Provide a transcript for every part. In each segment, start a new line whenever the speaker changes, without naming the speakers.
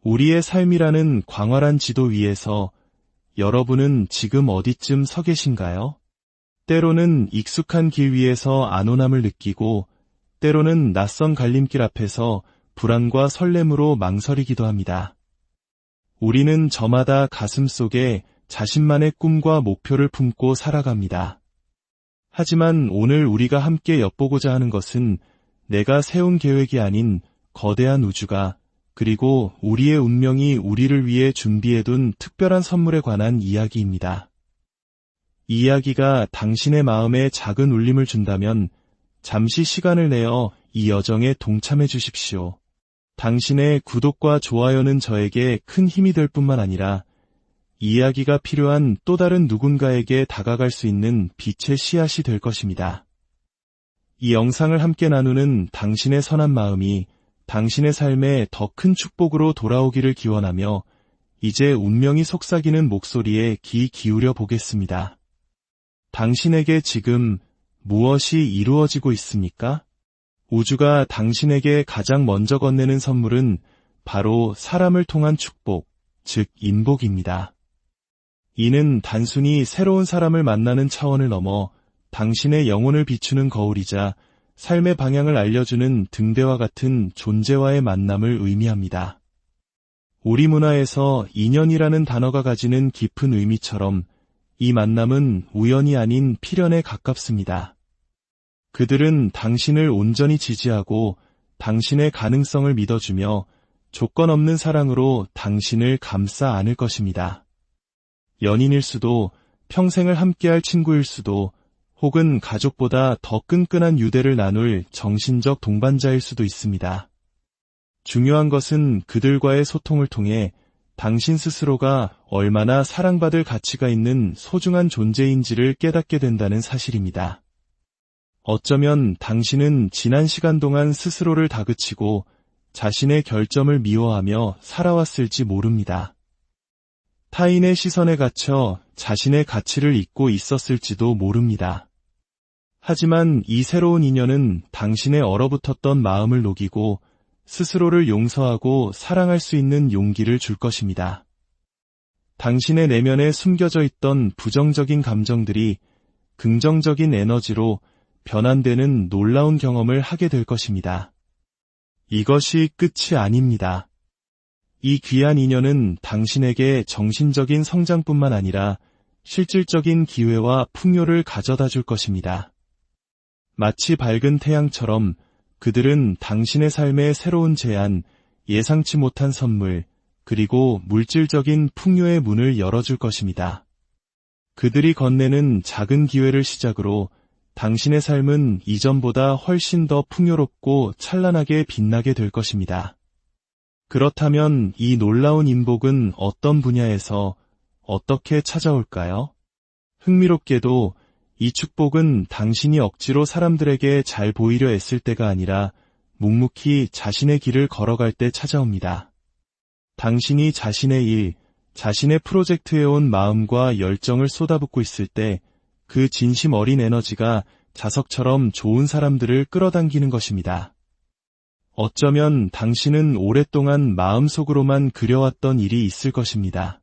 우리의 삶이라는 광활한 지도 위에서 여러분은 지금 어디쯤 서 계신가요? 때로는 익숙한 길 위에서 안온함을 느끼고 때로는 낯선 갈림길 앞에서 불안과 설렘으로 망설이기도 합니다. 우리는 저마다 가슴속에 자신만의 꿈과 목표를 품고 살아갑니다. 하지만 오늘 우리가 함께 엿보고자 하는 것은 내가 세운 계획이 아닌 거대한 우주가 그리고 우리의 운명이 우리를 위해 준비해둔 특별한 선물에 관한 이야기입니다. 이 이야기가 당신의 마음에 작은 울림을 준다면 잠시 시간을 내어 이 여정에 동참해 주십시오. 당신의 구독과 좋아요는 저에게 큰 힘이 될 뿐만 아니라 이 이야기가 필요한 또 다른 누군가에게 다가갈 수 있는 빛의 씨앗이 될 것입니다. 이 영상을 함께 나누는 당신의 선한 마음이 당신의 삶에 더 큰 축복으로 돌아오기를 기원하며 이제 운명이 속삭이는 목소리에 귀 기울여 보겠습니다. 당신에게 지금 무엇이 이루어지고 있습니까? 우주가 당신에게 가장 먼저 건네는 선물은 바로 사람을 통한 축복, 즉 인복입니다. 이는 단순히 새로운 사람을 만나는 차원을 넘어 당신의 영혼을 비추는 거울이자 삶의 방향을 알려주는 등대와 같은 존재와의 만남을 의미합니다. 우리 문화에서 인연이라는 단어가 가지는 깊은 의미처럼 이 만남은 우연이 아닌 필연에 가깝습니다. 그들은 당신을 온전히 지지하고 당신의 가능성을 믿어주며 조건 없는 사랑으로 당신을 감싸 안을 것입니다. 연인일 수도, 평생을 함께할 친구일 수도, 혹은 가족보다 더 끈끈한 유대를 나눌 정신적 동반자일 수도 있습니다. 중요한 것은 그들과의 소통을 통해 당신 스스로가 얼마나 사랑받을 가치가 있는 소중한 존재인지를 깨닫게 된다는 사실입니다. 어쩌면 당신은 지난 시간 동안 스스로를 다그치고 자신의 결점을 미워하며 살아왔을지 모릅니다. 타인의 시선에 갇혀 자신의 가치를 잊고 있었을지도 모릅니다. 하지만 이 새로운 인연은 당신의 얼어붙었던 마음을 녹이고 스스로를 용서하고 사랑할 수 있는 용기를 줄 것입니다. 당신의 내면에 숨겨져 있던 부정적인 감정들이 긍정적인 에너지로 변환되는 놀라운 경험을 하게 될 것입니다. 이것이 끝이 아닙니다. 이 귀한 인연은 당신에게 정신적인 성장뿐만 아니라 실질적인 기회와 풍요를 가져다 줄 것입니다. 마치 밝은 태양처럼 그들은 당신의 삶의 새로운 제안, 예상치 못한 선물, 그리고 물질적인 풍요의 문을 열어줄 것입니다. 그들이 건네는 작은 기회를 시작으로 당신의 삶은 이전보다 훨씬 더 풍요롭고 찬란하게 빛나게 될 것입니다. 그렇다면 이 놀라운 인복은 어떤 분야에서 어떻게 찾아올까요? 흥미롭게도 이 축복은 당신이 억지로 사람들에게 잘 보이려 애쓸 때가 아니라 묵묵히 자신의 길을 걸어갈 때 찾아옵니다. 당신이 자신의 일, 자신의 프로젝트에 온 마음과 열정을 쏟아붓고 있을 때 그 진심 어린 에너지가 자석처럼 좋은 사람들을 끌어당기는 것입니다. 어쩌면 당신은 오랫동안 마음속으로만 그려왔던 일이 있을 것입니다.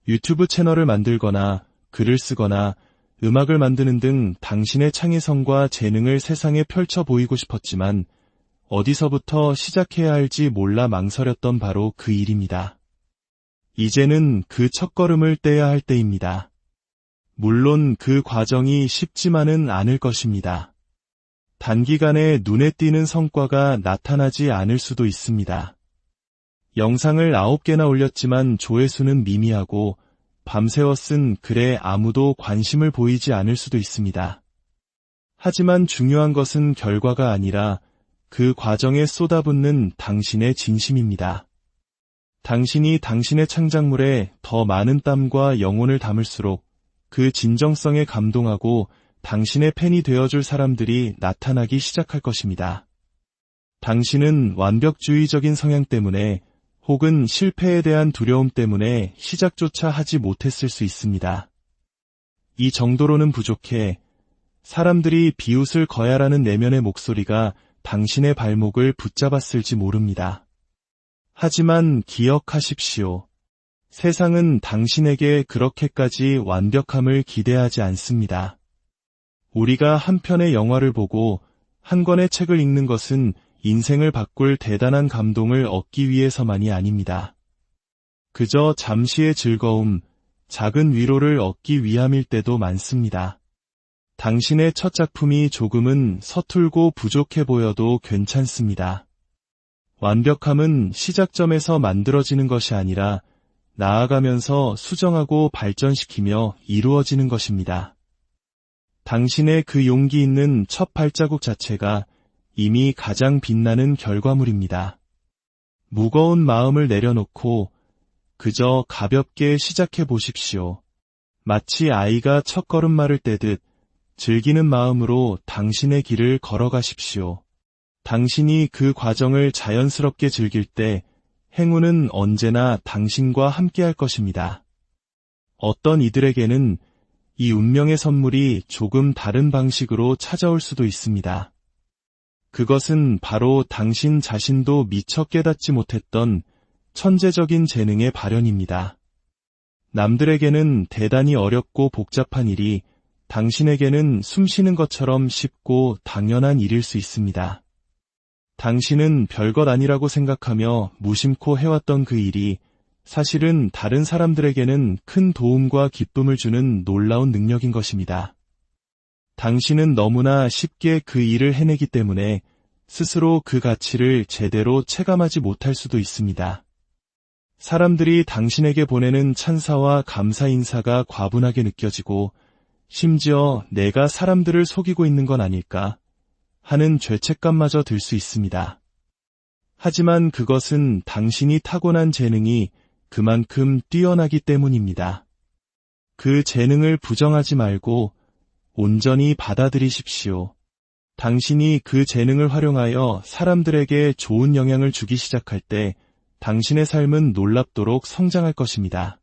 유튜브 채널을 만들거나 글을 쓰거나 음악을 만드는 등 당신의 창의성과 재능을 세상에 펼쳐 보이고 싶었지만 어디서부터 시작해야 할지 몰라 망설였던 바로 그 일입니다. 이제는 그 첫걸음을 떼야 할 때입니다. 물론 그 과정이 쉽지만은 않을 것입니다. 단기간에 눈에 띄는 성과가 나타나지 않을 수도 있습니다. 영상을 9개나 올렸지만 조회수는 미미하고 밤새워 쓴 글에 아무도 관심을 보이지 않을 수도 있습니다. 하지만 중요한 것은 결과가 아니라 그 과정에 쏟아붓는 당신의 진심입니다. 당신이 당신의 창작물에 더 많은 땀과 영혼을 담을수록 그 진정성에 감동하고 당신의 팬이 되어줄 사람들이 나타나기 시작할 것입니다. 당신은 완벽주의적인 성향 때문에 혹은 실패에 대한 두려움 때문에 시작조차 하지 못했을 수 있습니다. 이 정도로는 부족해 사람들이 비웃을 거야라는 내면의 목소리가 당신의 발목을 붙잡았을지 모릅니다. 하지만 기억하십시오. 세상은 당신에게 그렇게까지 완벽함을 기대하지 않습니다. 우리가 한 편의 영화를 보고 한 권의 책을 읽는 것은 인생을 바꿀 대단한 감동을 얻기 위해서만이 아닙니다. 그저 잠시의 즐거움, 작은 위로를 얻기 위함일 때도 많습니다. 당신의 첫 작품이 조금은 서툴고 부족해 보여도 괜찮습니다. 완벽함은 시작점에서 만들어지는 것이 아니라 나아가면서 수정하고 발전시키며 이루어지는 것입니다. 당신의 그 용기 있는 첫 발자국 자체가 이미 가장 빛나는 결과물입니다. 무거운 마음을 내려놓고 그저 가볍게 시작해 보십시오. 마치 아이가 첫 걸음마를 떼듯 즐기는 마음으로 당신의 길을 걸어가십시오. 당신이 그 과정을 자연스럽게 즐길 때 행운은 언제나 당신과 함께할 것입니다. 어떤 이들에게는 이 운명의 선물이 조금 다른 방식으로 찾아올 수도 있습니다. 그것은 바로 당신 자신도 미처 깨닫지 못했던 천재적인 재능의 발현입니다. 남들에게는 대단히 어렵고 복잡한 일이 당신에게는 숨쉬는 것처럼 쉽고 당연한 일일 수 있습니다. 당신은 별것 아니라고 생각하며 무심코 해왔던 그 일이 사실은 다른 사람들에게는 큰 도움과 기쁨을 주는 놀라운 능력인 것입니다. 당신은 너무나 쉽게 그 일을 해내기 때문에 스스로 그 가치를 제대로 체감하지 못할 수도 있습니다. 사람들이 당신에게 보내는 찬사와 감사 인사가 과분하게 느껴지고 심지어 내가 사람들을 속이고 있는 건 아닐까 하는 죄책감마저 들 수 있습니다. 하지만 그것은 당신이 타고난 재능이 그만큼 뛰어나기 때문입니다. 그 재능을 부정하지 말고 온전히 받아들이십시오. 당신이 그 재능을 활용하여 사람들에게 좋은 영향을 주기 시작할 때 당신의 삶은 놀랍도록 성장할 것입니다.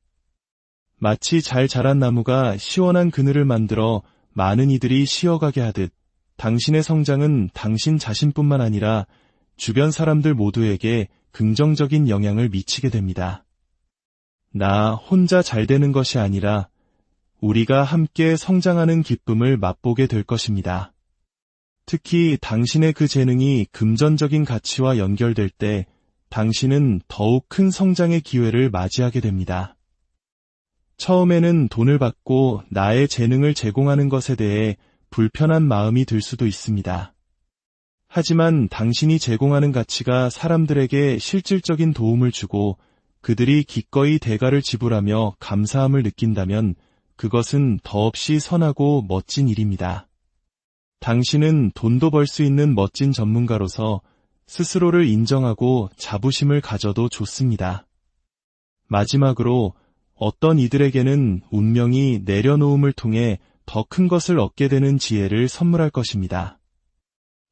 마치 잘 자란 나무가 시원한 그늘을 만들어 많은 이들이 쉬어가게 하듯 당신의 성장은 당신 자신뿐만 아니라 주변 사람들 모두에게 긍정적인 영향을 미치게 됩니다. 나 혼자 잘 되는 것이 아니라 우리가 함께 성장하는 기쁨을 맛보게 될 것입니다. 특히 당신의 그 재능이 금전적인 가치와 연결될 때 당신은 더욱 큰 성장의 기회를 맞이하게 됩니다. 처음에는 돈을 받고 나의 재능을 제공하는 것에 대해 불편한 마음이 들 수도 있습니다. 하지만 당신이 제공하는 가치가 사람들에게 실질적인 도움을 주고 그들이 기꺼이 대가를 지불하며 감사함을 느낀다면 그것은 더없이 선하고 멋진 일입니다. 당신은 돈도 벌 수 있는 멋진 전문가로서 스스로를 인정하고 자부심을 가져도 좋습니다. 마지막으로 어떤 이들에게는 운명이 내려놓음을 통해 더 큰 것을 얻게 되는 지혜를 선물할 것입니다.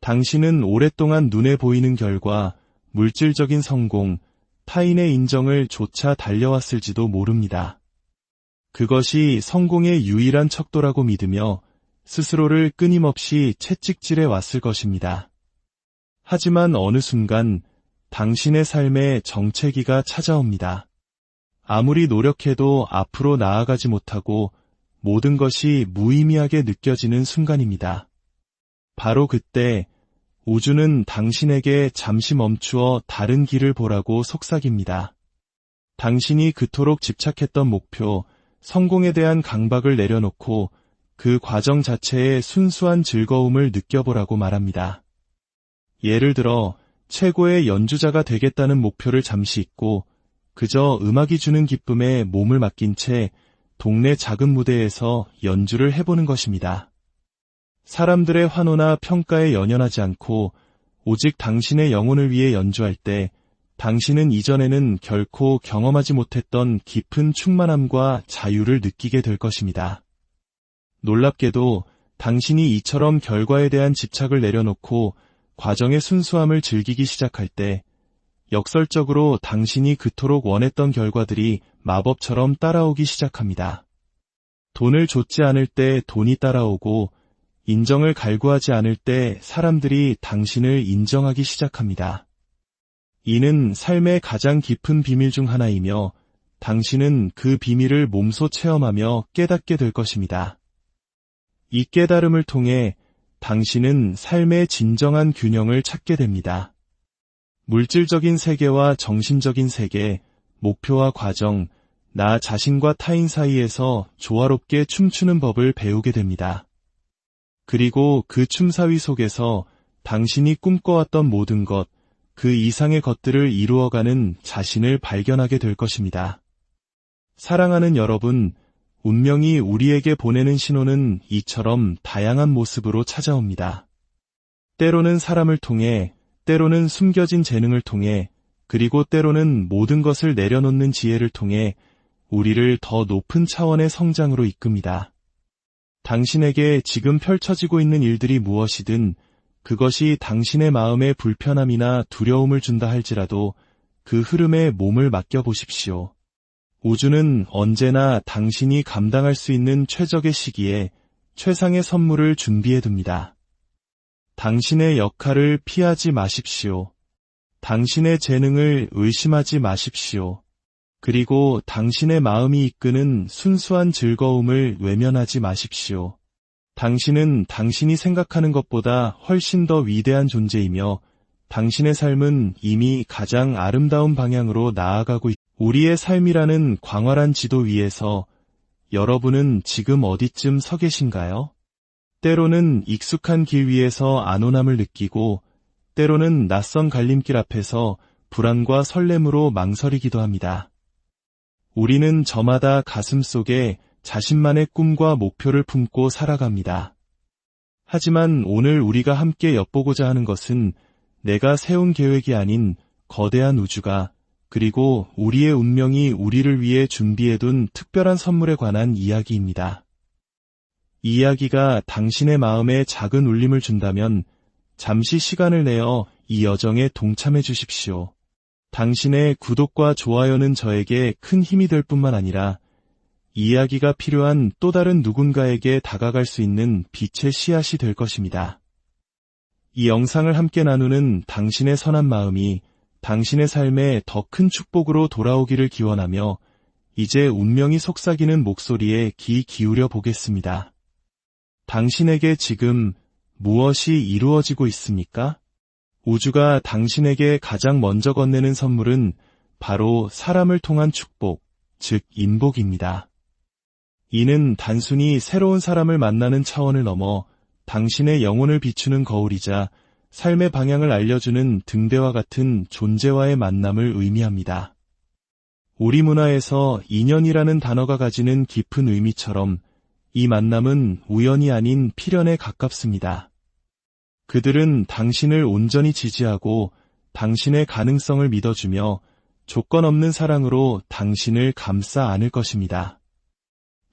당신은 오랫동안 눈에 보이는 결과, 물질적인 성공, 타인의 인정을 조차 달려왔을지도 모릅니다. 그것이 성공의 유일한 척도라고 믿으며 스스로를 끊임없이 채찍질해 왔을 것입니다. 하지만 어느 순간 당신의 삶에 정체기가 찾아옵니다. 아무리 노력해도 앞으로 나아가지 못하고 모든 것이 무의미하게 느껴지는 순간입니다. 바로 그때 우주는 당신에게 잠시 멈추어 다른 길을 보라고 속삭입니다. 당신이 그토록 집착했던 목표, 성공에 대한 강박을 내려놓고 그 과정 자체의 순수한 즐거움을 느껴보라고 말합니다. 예를 들어 최고의 연주자가 되겠다는 목표를 잠시 잊고 그저 음악이 주는 기쁨에 몸을 맡긴 채 동네 작은 무대에서 연주를 해보는 것입니다. 사람들의 환호나 평가에 연연하지 않고 오직 당신의 영혼을 위해 연주할 때 당신은 이전에는 결코 경험하지 못했던 깊은 충만함과 자유를 느끼게 될 것입니다. 놀랍게도 당신이 이처럼 결과에 대한 집착을 내려놓고 과정의 순수함을 즐기기 시작할 때 역설적으로 당신이 그토록 원했던 결과들이 마법처럼 따라오기 시작합니다. 돈을 좇지 않을 때 돈이 따라오고 인정을 갈구하지 않을 때 사람들이 당신을 인정하기 시작합니다. 이는 삶의 가장 깊은 비밀 중 하나이며 당신은 그 비밀을 몸소 체험하며 깨닫게 될 것입니다. 이 깨달음을 통해 당신은 삶의 진정한 균형을 찾게 됩니다. 물질적인 세계와 정신적인 세계, 목표와 과정, 나 자신과 타인 사이에서 조화롭게 춤추는 법을 배우게 됩니다. 그리고 그 춤사위 속에서 당신이 꿈꿔왔던 모든 것, 그 이상의 것들을 이루어가는 자신을 발견하게 될 것입니다. 사랑하는 여러분, 운명이 우리에게 보내는 신호는 이처럼 다양한 모습으로 찾아옵니다. 때로는 사람을 통해, 때로는 숨겨진 재능을 통해, 그리고 때로는 모든 것을 내려놓는 지혜를 통해 우리를 더 높은 차원의 성장으로 이끕니다. 당신에게 지금 펼쳐지고 있는 일들이 무엇이든 그것이 당신의 마음에 불편함이나 두려움을 준다 할지라도 그 흐름에 몸을 맡겨보십시오. 우주는 언제나 당신이 감당할 수 있는 최적의 시기에 최상의 선물을 준비해둡니다. 당신의 역할을 피하지 마십시오. 당신의 재능을 의심하지 마십시오. 그리고 당신의 마음이 이끄는 순수한 즐거움을 외면하지 마십시오. 당신은 당신이 생각하는 것보다 훨씬 더 위대한 존재이며 당신의 삶은 이미 가장 아름다운 방향으로 나아가고 있습니다. 우리의 삶이라는 광활한 지도 위에서 여러분은 지금 어디쯤 서 계신가요? 때로는 익숙한 길 위에서 안온함을 느끼고 때로는 낯선 갈림길 앞에서 불안과 설렘으로 망설이기도 합니다. 우리는 저마다 가슴속에 자신만의 꿈과 목표를 품고 살아갑니다. 하지만 오늘 우리가 함께 엿보고자 하는 것은 내가 세운 계획이 아닌 거대한 우주가 그리고 우리의 운명이 우리를 위해 준비해둔 특별한 선물에 관한 이야기입니다. 이 이야기가 당신의 마음에 작은 울림을 준다면 잠시 시간을 내어 이 여정에 동참해 주십시오. 당신의 구독과 좋아요는 저에게 큰 힘이 될 뿐만 아니라 이야기가 필요한 또 다른 누군가에게 다가갈 수 있는 빛의 씨앗이 될 것입니다. 이 영상을 함께 나누는 당신의 선한 마음이 당신의 삶에 더 큰 축복으로 돌아오기를 기원하며 이제 운명이 속삭이는 목소리에 귀 기울여 보겠습니다. 당신에게 지금 무엇이 이루어지고 있습니까? 우주가 당신에게 가장 먼저 건네는 선물은 바로 사람을 통한 축복, 즉 인복입니다. 이는 단순히 새로운 사람을 만나는 차원을 넘어 당신의 영혼을 비추는 거울이자 삶의 방향을 알려주는 등대와 같은 존재와의 만남을 의미합니다. 우리 문화에서 인연이라는 단어가 가지는 깊은 의미처럼 이 만남은 우연이 아닌 필연에 가깝습니다. 그들은 당신을 온전히 지지하고 당신의 가능성을 믿어주며 조건 없는 사랑으로 당신을 감싸 안을 것입니다.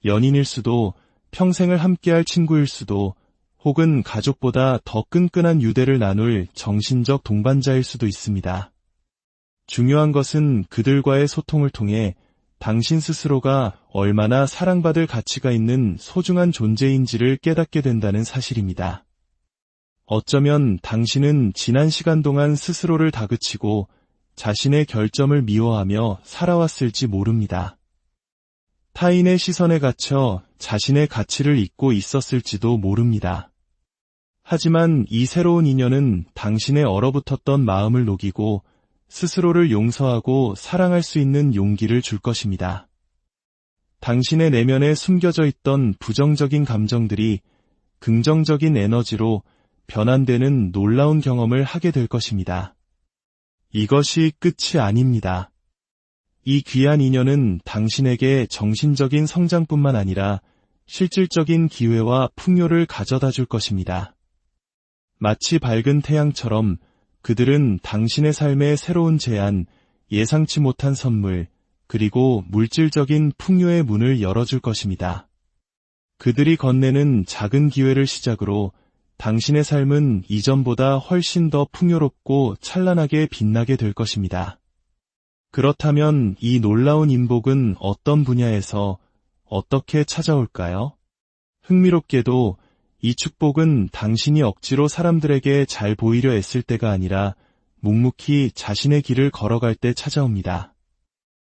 연인일 수도, 평생을 함께할 친구일 수도, 혹은 가족보다 더 끈끈한 유대를 나눌 정신적 동반자일 수도 있습니다. 중요한 것은 그들과의 소통을 통해 당신 스스로가 얼마나 사랑받을 가치가 있는 소중한 존재인지를 깨닫게 된다는 사실입니다. 어쩌면 당신은 지난 시간 동안 스스로를 다그치고 자신의 결점을 미워하며 살아왔을지 모릅니다. 타인의 시선에 갇혀 자신의 가치를 잊고 있었을지도 모릅니다. 하지만 이 새로운 인연은 당신의 얼어붙었던 마음을 녹이고 스스로를 용서하고 사랑할 수 있는 용기를 줄 것입니다. 당신의 내면에 숨겨져 있던 부정적인 감정들이 긍정적인 에너지로 변환되는 놀라운 경험을 하게 될 것입니다. 이것이 끝이 아닙니다. 이 귀한 인연은 당신에게 정신적인 성장뿐만 아니라 실질적인 기회와 풍요를 가져다 줄 것입니다. 마치 밝은 태양처럼 그들은 당신의 삶의 새로운 제안, 예상치 못한 선물, 그리고 물질적인 풍요의 문을 열어줄 것입니다. 그들이 건네는 작은 기회를 시작으로 당신의 삶은 이전보다 훨씬 더 풍요롭고 찬란하게 빛나게 될 것입니다. 그렇다면 이 놀라운 인복은 어떤 분야에서 어떻게 찾아올까요? 흥미롭게도 이 축복은 당신이 억지로 사람들에게 잘 보이려 애쓸 때가 아니라 묵묵히 자신의 길을 걸어갈 때 찾아옵니다.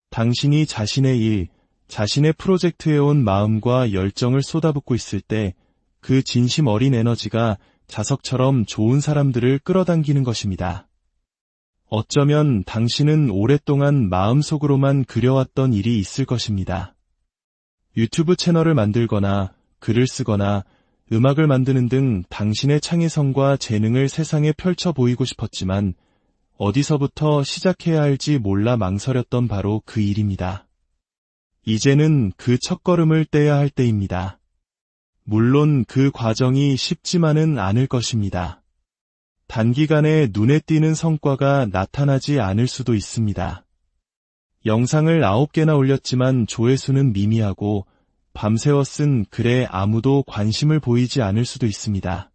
당신이 자신의 일, 자신의 프로젝트에 온 마음과 열정을 쏟아붓고 있을 때 그 진심 어린 에너지가 자석처럼 좋은 사람들을 끌어당기는 것입니다. 어쩌면 당신은 오랫동안 마음속으로만 그려왔던 일이 있을 것입니다. 유튜브 채널을 만들거나 글을 쓰거나 음악을 만드는 등 당신의 창의성과 재능을 세상에 펼쳐 보이고 싶었지만 어디서부터 시작해야 할지 몰라 망설였던 바로 그 일입니다. 이제는 그 첫걸음을 떼야 할 때입니다. 물론 그 과정이 쉽지만은 않을 것입니다. 단기간에 눈에 띄는 성과가 나타나지 않을 수도 있습니다. 영상을 9개나 올렸지만 조회수는 미미하고 밤새워 쓴 글에 아무도 관심을 보이지 않을 수도 있습니다.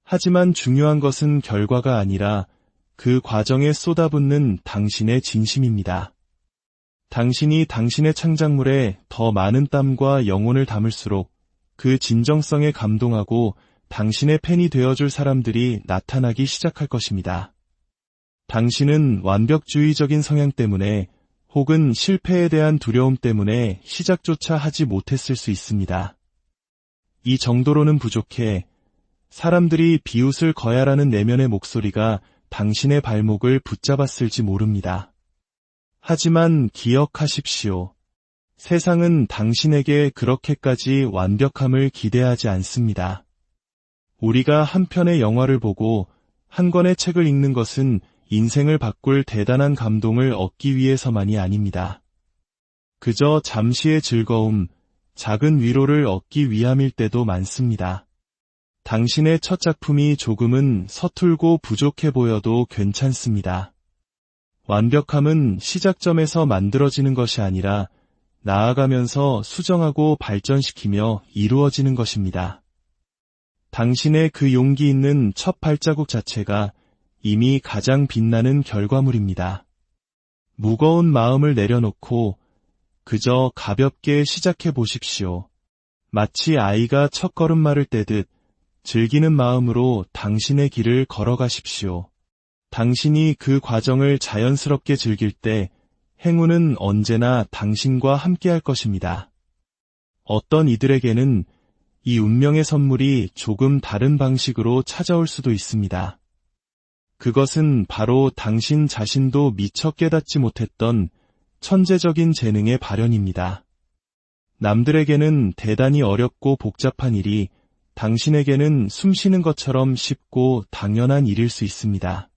하지만 중요한 것은 결과가 아니라 그 과정에 쏟아붓는 당신의 진심입니다. 당신이 당신의 창작물에 더 많은 땀과 영혼을 담을수록 그 진정성에 감동하고 당신의 팬이 되어줄 사람들이 나타나기 시작할 것입니다. 당신은 완벽주의적인 성향 때문에 혹은 실패에 대한 두려움 때문에 시작조차 하지 못했을 수 있습니다. 이 정도로는 부족해 사람들이 비웃을 거야라는 내면의 목소리가 당신의 발목을 붙잡았을지 모릅니다. 하지만 기억하십시오. 세상은 당신에게 그렇게까지 완벽함을 기대하지 않습니다. 우리가 한 편의 영화를 보고 한 권의 책을 읽는 것은 인생을 바꿀 대단한 감동을 얻기 위해서만이 아닙니다. 그저 잠시의 즐거움, 작은 위로를 얻기 위함일 때도 많습니다. 당신의 첫 작품이 조금은 서툴고 부족해 보여도 괜찮습니다. 완벽함은 시작점에서 만들어지는 것이 아니라 나아가면서 수정하고 발전시키며 이루어지는 것입니다. 당신의 그 용기 있는 첫 발자국 자체가 이미 가장 빛나는 결과물입니다. 무거운 마음을 내려놓고 그저 가볍게 시작해 보십시오. 마치 아이가 첫 걸음마를 떼듯 즐기는 마음으로 당신의 길을 걸어가십시오. 당신이 그 과정을 자연스럽게 즐길 때 행운은 언제나 당신과 함께할 것입니다. 어떤 이들에게는 이 운명의 선물이 조금 다른 방식으로 찾아올 수도 있습니다. 그것은 바로 당신 자신도 미처 깨닫지 못했던 천재적인 재능의 발현입니다. 남들에게는 대단히 어렵고 복잡한 일이 당신에게는 숨쉬는 것처럼 쉽고 당연한 일일 수 있습니다.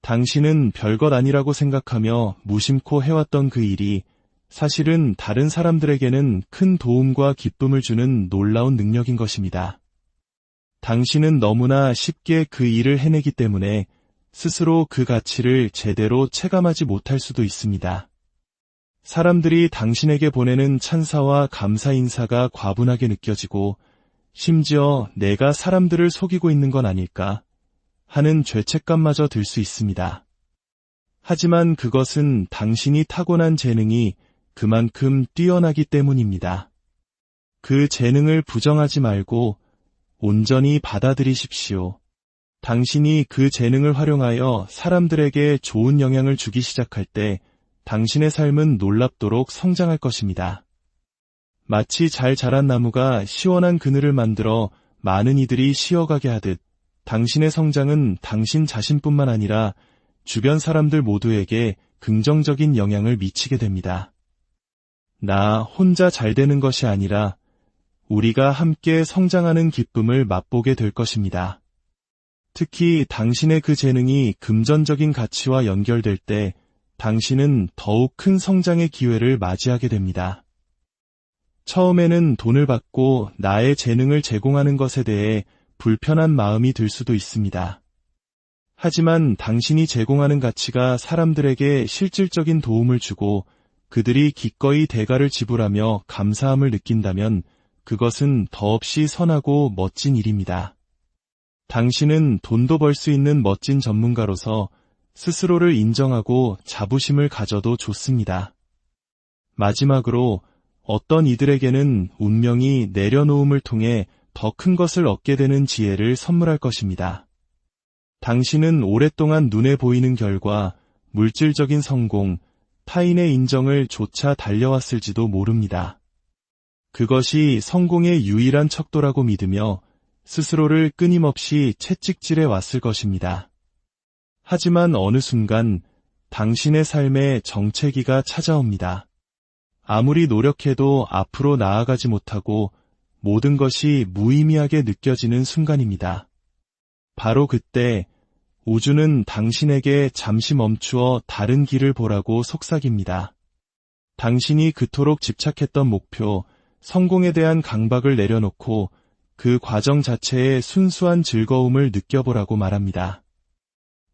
당신은 별것 아니라고 생각하며 무심코 해왔던 그 일이 사실은 다른 사람들에게는 큰 도움과 기쁨을 주는 놀라운 능력인 것입니다. 당신은 너무나 쉽게 그 일을 해내기 때문에 스스로 그 가치를 제대로 체감하지 못할 수도 있습니다. 사람들이 당신에게 보내는 찬사와 감사 인사가 과분하게 느껴지고 심지어 내가 사람들을 속이고 있는 건 아닐까 하는 죄책감마저 들 수 있습니다. 하지만 그것은 당신이 타고난 재능이 그만큼 뛰어나기 때문입니다. 그 재능을 부정하지 말고 온전히 받아들이십시오. 당신이 그 재능을 활용하여 사람들에게 좋은 영향을 주기 시작할 때 당신의 삶은 놀랍도록 성장할 것입니다. 마치 잘 자란 나무가 시원한 그늘을 만들어 많은 이들이 쉬어가게 하듯 당신의 성장은 당신 자신뿐만 아니라 주변 사람들 모두에게 긍정적인 영향을 미치게 됩니다. 나 혼자 잘 되는 것이 아니라 우리가 함께 성장하는 기쁨을 맛보게 될 것입니다. 특히 당신의 그 재능이 금전적인 가치와 연결될 때 당신은 더욱 큰 성장의 기회를 맞이하게 됩니다. 처음에는 돈을 받고 나의 재능을 제공하는 것에 대해 불편한 마음이 들 수도 있습니다. 하지만 당신이 제공하는 가치가 사람들에게 실질적인 도움을 주고 그들이 기꺼이 대가를 지불하며 감사함을 느낀다면 그것은 더없이 선하고 멋진 일입니다. 당신은 돈도 벌 수 있는 멋진 전문가로서 스스로를 인정하고 자부심을 가져도 좋습니다. 마지막으로 어떤 이들에게는 운명이 내려놓음을 통해 더 큰 것을 얻게 되는 지혜를 선물할 것입니다. 당신은 오랫동안 눈에 보이는 결과, 물질적인 성공, 타인의 인정을 조차 달려왔을지도 모릅니다. 그것이 성공의 유일한 척도라고 믿으며 스스로를 끊임없이 채찍질해 왔을 것입니다. 하지만 어느 순간 당신의 삶에 정체기가 찾아옵니다. 아무리 노력해도 앞으로 나아가지 못하고 모든 것이 무의미하게 느껴지는 순간입니다. 바로 그때 우주는 당신에게 잠시 멈추어 다른 길을 보라고 속삭입니다. 당신이 그토록 집착했던 목표, 성공에 대한 강박을 내려놓고 그 과정 자체의 순수한 즐거움을 느껴보라고 말합니다.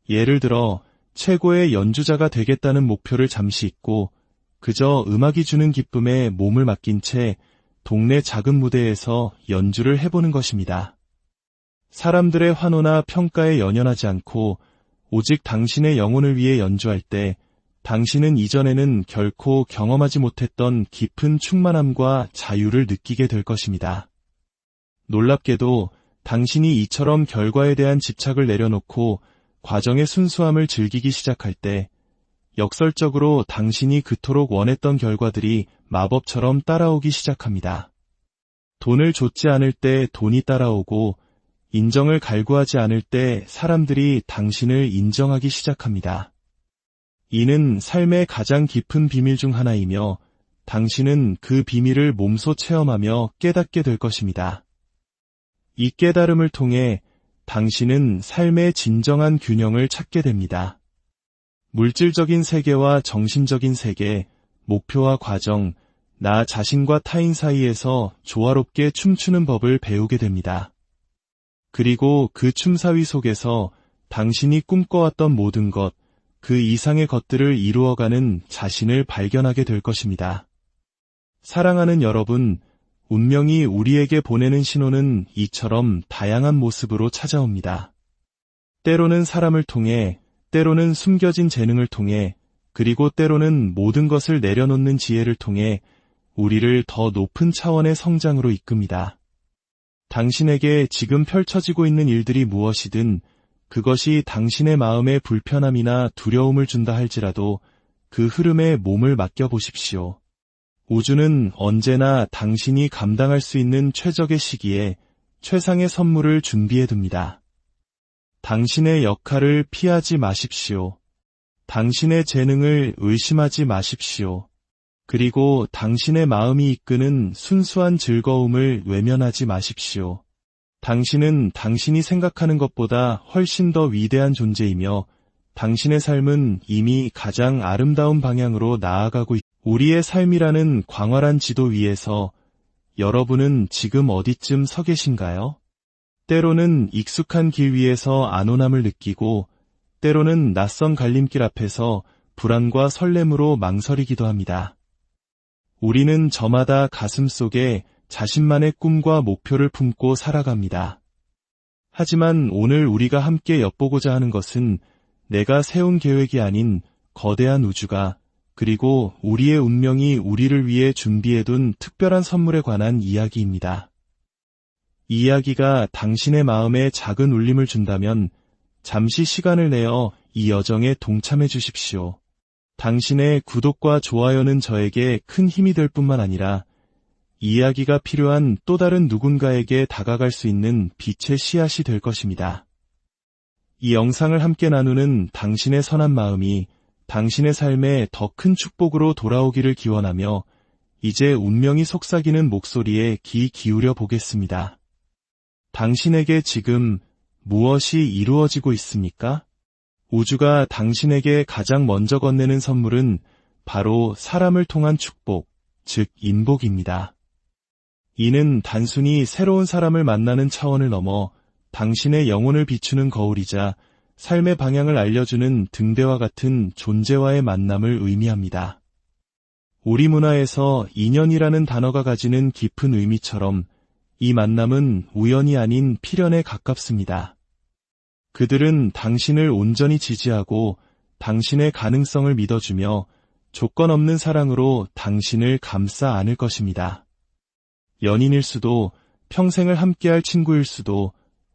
예를 들어 최고의 연주자가 되겠다는 목표를 잠시 잊고 그저 음악이 주는 기쁨에 몸을 맡긴 채 동네 작은 무대에서 연주를 해보는 것입니다. 사람들의 환호나 평가에 연연하지 않고 오직 당신의 영혼을 위해 연주할 때 당신은 이전에는 결코 경험하지 못했던 깊은 충만함과 자유를 느끼게 될 것입니다. 놀랍게도 당신이 이처럼 결과에 대한 집착을 내려놓고 과정의 순수함을 즐기기 시작할 때 역설적으로 당신이 그토록 원했던 결과들이 마법처럼 따라오기 시작합니다. 돈을 좇지 않을 때 돈이 따라오고 인정을 갈구하지 않을 때 사람들이 당신을 인정하기 시작합니다. 이는 삶의 가장 깊은 비밀 중 하나이며 당신은 그 비밀을 몸소 체험하며 깨닫게 될 것입니다. 이 깨달음을 통해 당신은 삶의 진정한 균형을 찾게 됩니다. 물질적인 세계와 정신적인 세계, 목표와 과정, 나 자신과 타인 사이에서 조화롭게 춤추는 법을 배우게 됩니다. 그리고 그 춤사위 속에서 당신이 꿈꿔왔던 모든 것, 그 이상의 것들을 이루어가는 자신을 발견하게 될 것입니다. 사랑하는 여러분, 운명이 우리에게 보내는 신호는 이처럼 다양한 모습으로 찾아옵니다. 때로는 사람을 통해, 때로는 숨겨진 재능을 통해, 그리고 때로는 모든 것을 내려놓는 지혜를 통해 우리를 더 높은 차원의 성장으로 이끕니다. 당신에게 지금 펼쳐지고 있는 일들이 무엇이든 그것이 당신의 마음에 불편함이나 두려움을 준다 할지라도 그 흐름에 몸을 맡겨보십시오. 우주는 언제나 당신이 감당할 수 있는 최적의 시기에 최상의 선물을 준비해둡니다. 당신의 역할을 피하지 마십시오. 당신의 재능을 의심하지 마십시오. 그리고 당신의 마음이 이끄는 순수한 즐거움을 외면하지 마십시오. 당신은 당신이 생각하는 것보다 훨씬 더 위대한 존재이며 당신의 삶은 이미 가장 아름다운 방향으로 나아가고 있습니다. 우리의 삶이라는 광활한 지도 위에서 여러분은 지금 어디쯤 서 계신가요? 때로는 익숙한 길 위에서 안온함을 느끼고 때로는 낯선 갈림길 앞에서 불안과 설렘으로 망설이기도 합니다. 우리는 저마다 가슴속에 자신만의 꿈과 목표를 품고 살아갑니다. 하지만 오늘 우리가 함께 엿보고자 하는 것은 내가 세운 계획이 아닌 거대한 우주가 그리고 우리의 운명이 우리를 위해 준비해둔 특별한 선물에 관한 이야기입니다. 이 이야기가 당신의 마음에 작은 울림을 준다면 잠시 시간을 내어 이 여정에 동참해 주십시오. 당신의 구독과 좋아요는 저에게 큰 힘이 될 뿐만 아니라 이 이야기가 필요한 또 다른 누군가에게 다가갈 수 있는 빛의 씨앗이 될 것입니다. 이 영상을 함께 나누는 당신의 선한 마음이 당신의 삶에 더 큰 축복으로 돌아오기를 기원하며 이제 운명이 속삭이는 목소리에 귀 기울여 보겠습니다. 당신에게 지금 무엇이 이루어지고 있습니까? 우주가 당신에게 가장 먼저 건네는 선물은 바로 사람을 통한 축복, 즉 인복입니다. 이는 단순히 새로운 사람을 만나는 차원을 넘어 당신의 영혼을 비추는 거울이자 삶의 방향을 알려주는 등대와 같은 존재와의 만남을 의미합니다. 우리 문화에서 인연이라는 단어가 가지는 깊은 의미처럼 이 만남은 우연이 아닌 필연에 가깝습니다. 그들은 당신을 온전히 지지하고 당신의 가능성을 믿어주며 조건 없는 사랑으로 당신을 감싸 안을 것입니다. 연인일 수도, 평생을 함께할 친구일 수도,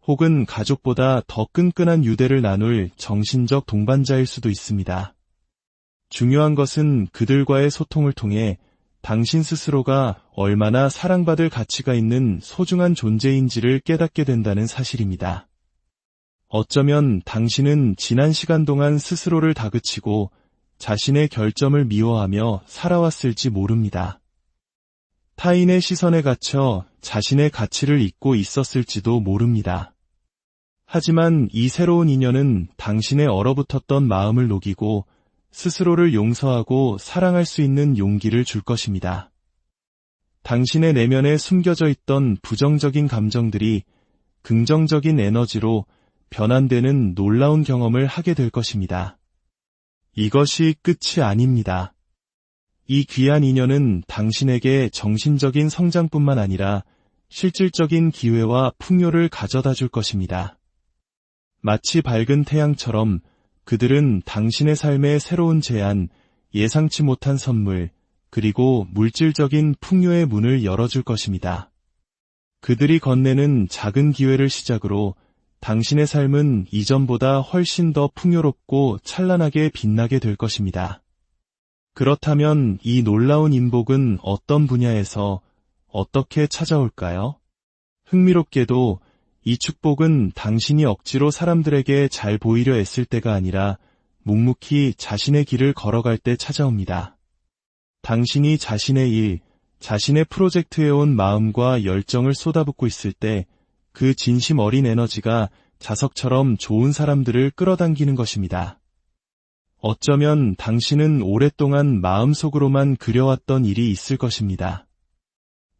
혹은 가족보다 더 끈끈한 유대를 나눌 정신적 동반자일 수도 있습니다. 중요한 것은 그들과의 소통을 통해 당신 스스로가 얼마나 사랑받을 가치가 있는 소중한 존재인지를 깨닫게 된다는 사실입니다. 어쩌면 당신은 지난 시간 동안 스스로를 다그치고 자신의 결점을 미워하며 살아왔을지 모릅니다. 타인의 시선에 갇혀 자신의 가치를 잊고 있었을지도 모릅니다. 하지만 이 새로운 인연은 당신의 얼어붙었던 마음을 녹이고 스스로를 용서하고 사랑할 수 있는 용기를 줄 것입니다. 당신의 내면에 숨겨져 있던 부정적인 감정들이 긍정적인 에너지로 변환되는 놀라운 경험을 하게 될 것입니다. 이것이 끝이 아닙니다. 이 귀한 인연은 당신에게 정신적인 성장뿐만 아니라 실질적인 기회와 풍요를 가져다 줄 것입니다. 마치 밝은 태양처럼 그들은 당신의 삶의 새로운 제안, 예상치 못한 선물, 그리고 물질적인 풍요의 문을 열어줄 것입니다. 그들이 건네는 작은 기회를 시작으로 당신의 삶은 이전보다 훨씬 더 풍요롭고 찬란하게 빛나게 될 것입니다. 그렇다면 이 놀라운 인복은 어떤 분야에서 어떻게 찾아올까요? 흥미롭게도 이 축복은 당신이 억지로 사람들에게 잘 보이려 애쓸 때가 아니라 묵묵히 자신의 길을 걸어갈 때 찾아옵니다. 당신이 자신의 일, 자신의 프로젝트에 온 마음과 열정을 쏟아붓고 있을 때 그 진심 어린 에너지가 자석처럼 좋은 사람들을 끌어당기는 것입니다. 어쩌면 당신은 오랫동안 마음속으로만 그려왔던 일이 있을 것입니다.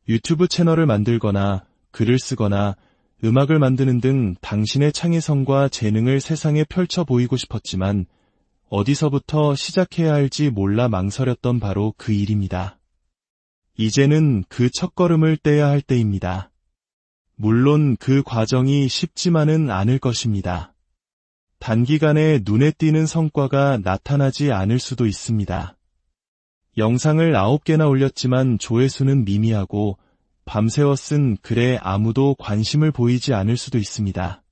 유튜브 채널을 만들거나 글을 쓰거나 음악을 만드는 등 당신의 창의성과 재능을 세상에 펼쳐 보이고 싶었지만 어디서부터 시작해야 할지 몰라 망설였던 바로 그 일입니다. 이제는 그 첫걸음을 떼야 할 때입니다. 물론 그 과정이 쉽지만은 않을 것입니다. 단기간에 눈에 띄는 성과가 나타나지 않을 수도 있습니다. 영상을 9개나 올렸지만 조회수는 미미하고 밤새워 쓴 글에 아무도 관심을 보이지 않을 수도 있습니다.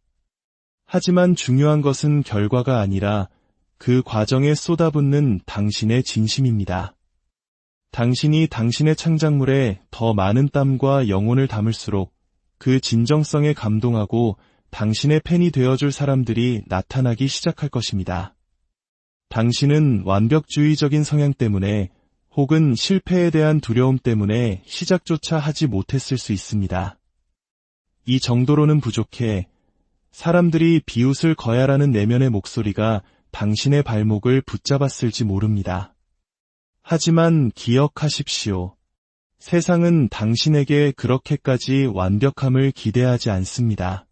하지만 중요한 것은 결과가 아니라 그 과정에 쏟아붓는 당신의 진심입니다. 당신이 당신의 창작물에 더 많은 땀과 영혼을 담을수록 그 진정성에 감동하고 당신의 팬이 되어줄 사람들이 나타나기 시작할 것입니다. 당신은 완벽주의적인 성향 때문에 혹은 실패에 대한 두려움 때문에 시작조차 하지 못했을 수 있습니다. 이 정도로는 부족해 사람들이 비웃을 거야라는 내면의 목소리가 당신의 발목을 붙잡았을지 모릅니다. 하지만 기억하십시오. 세상은 당신에게 그렇게까지 완벽함을 기대하지 않습니다.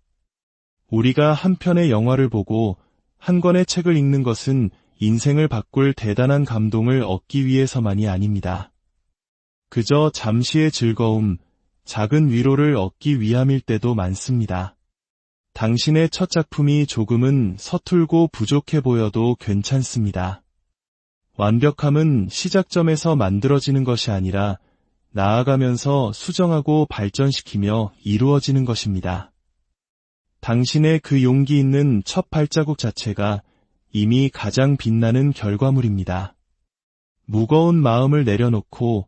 우리가 한 편의 영화를 보고 한 권의 책을 읽는 것은 인생을 바꿀 대단한 감동을 얻기 위해서만이 아닙니다. 그저 잠시의 즐거움, 작은 위로를 얻기 위함일 때도 많습니다. 당신의 첫 작품이 조금은 서툴고 부족해 보여도 괜찮습니다. 완벽함은 시작점에서 만들어지는 것이 아니라 나아가면서 수정하고 발전시키며 이루어지는 것입니다. 당신의 그 용기 있는 첫 발자국 자체가 이미 가장 빛나는 결과물입니다. 무거운 마음을 내려놓고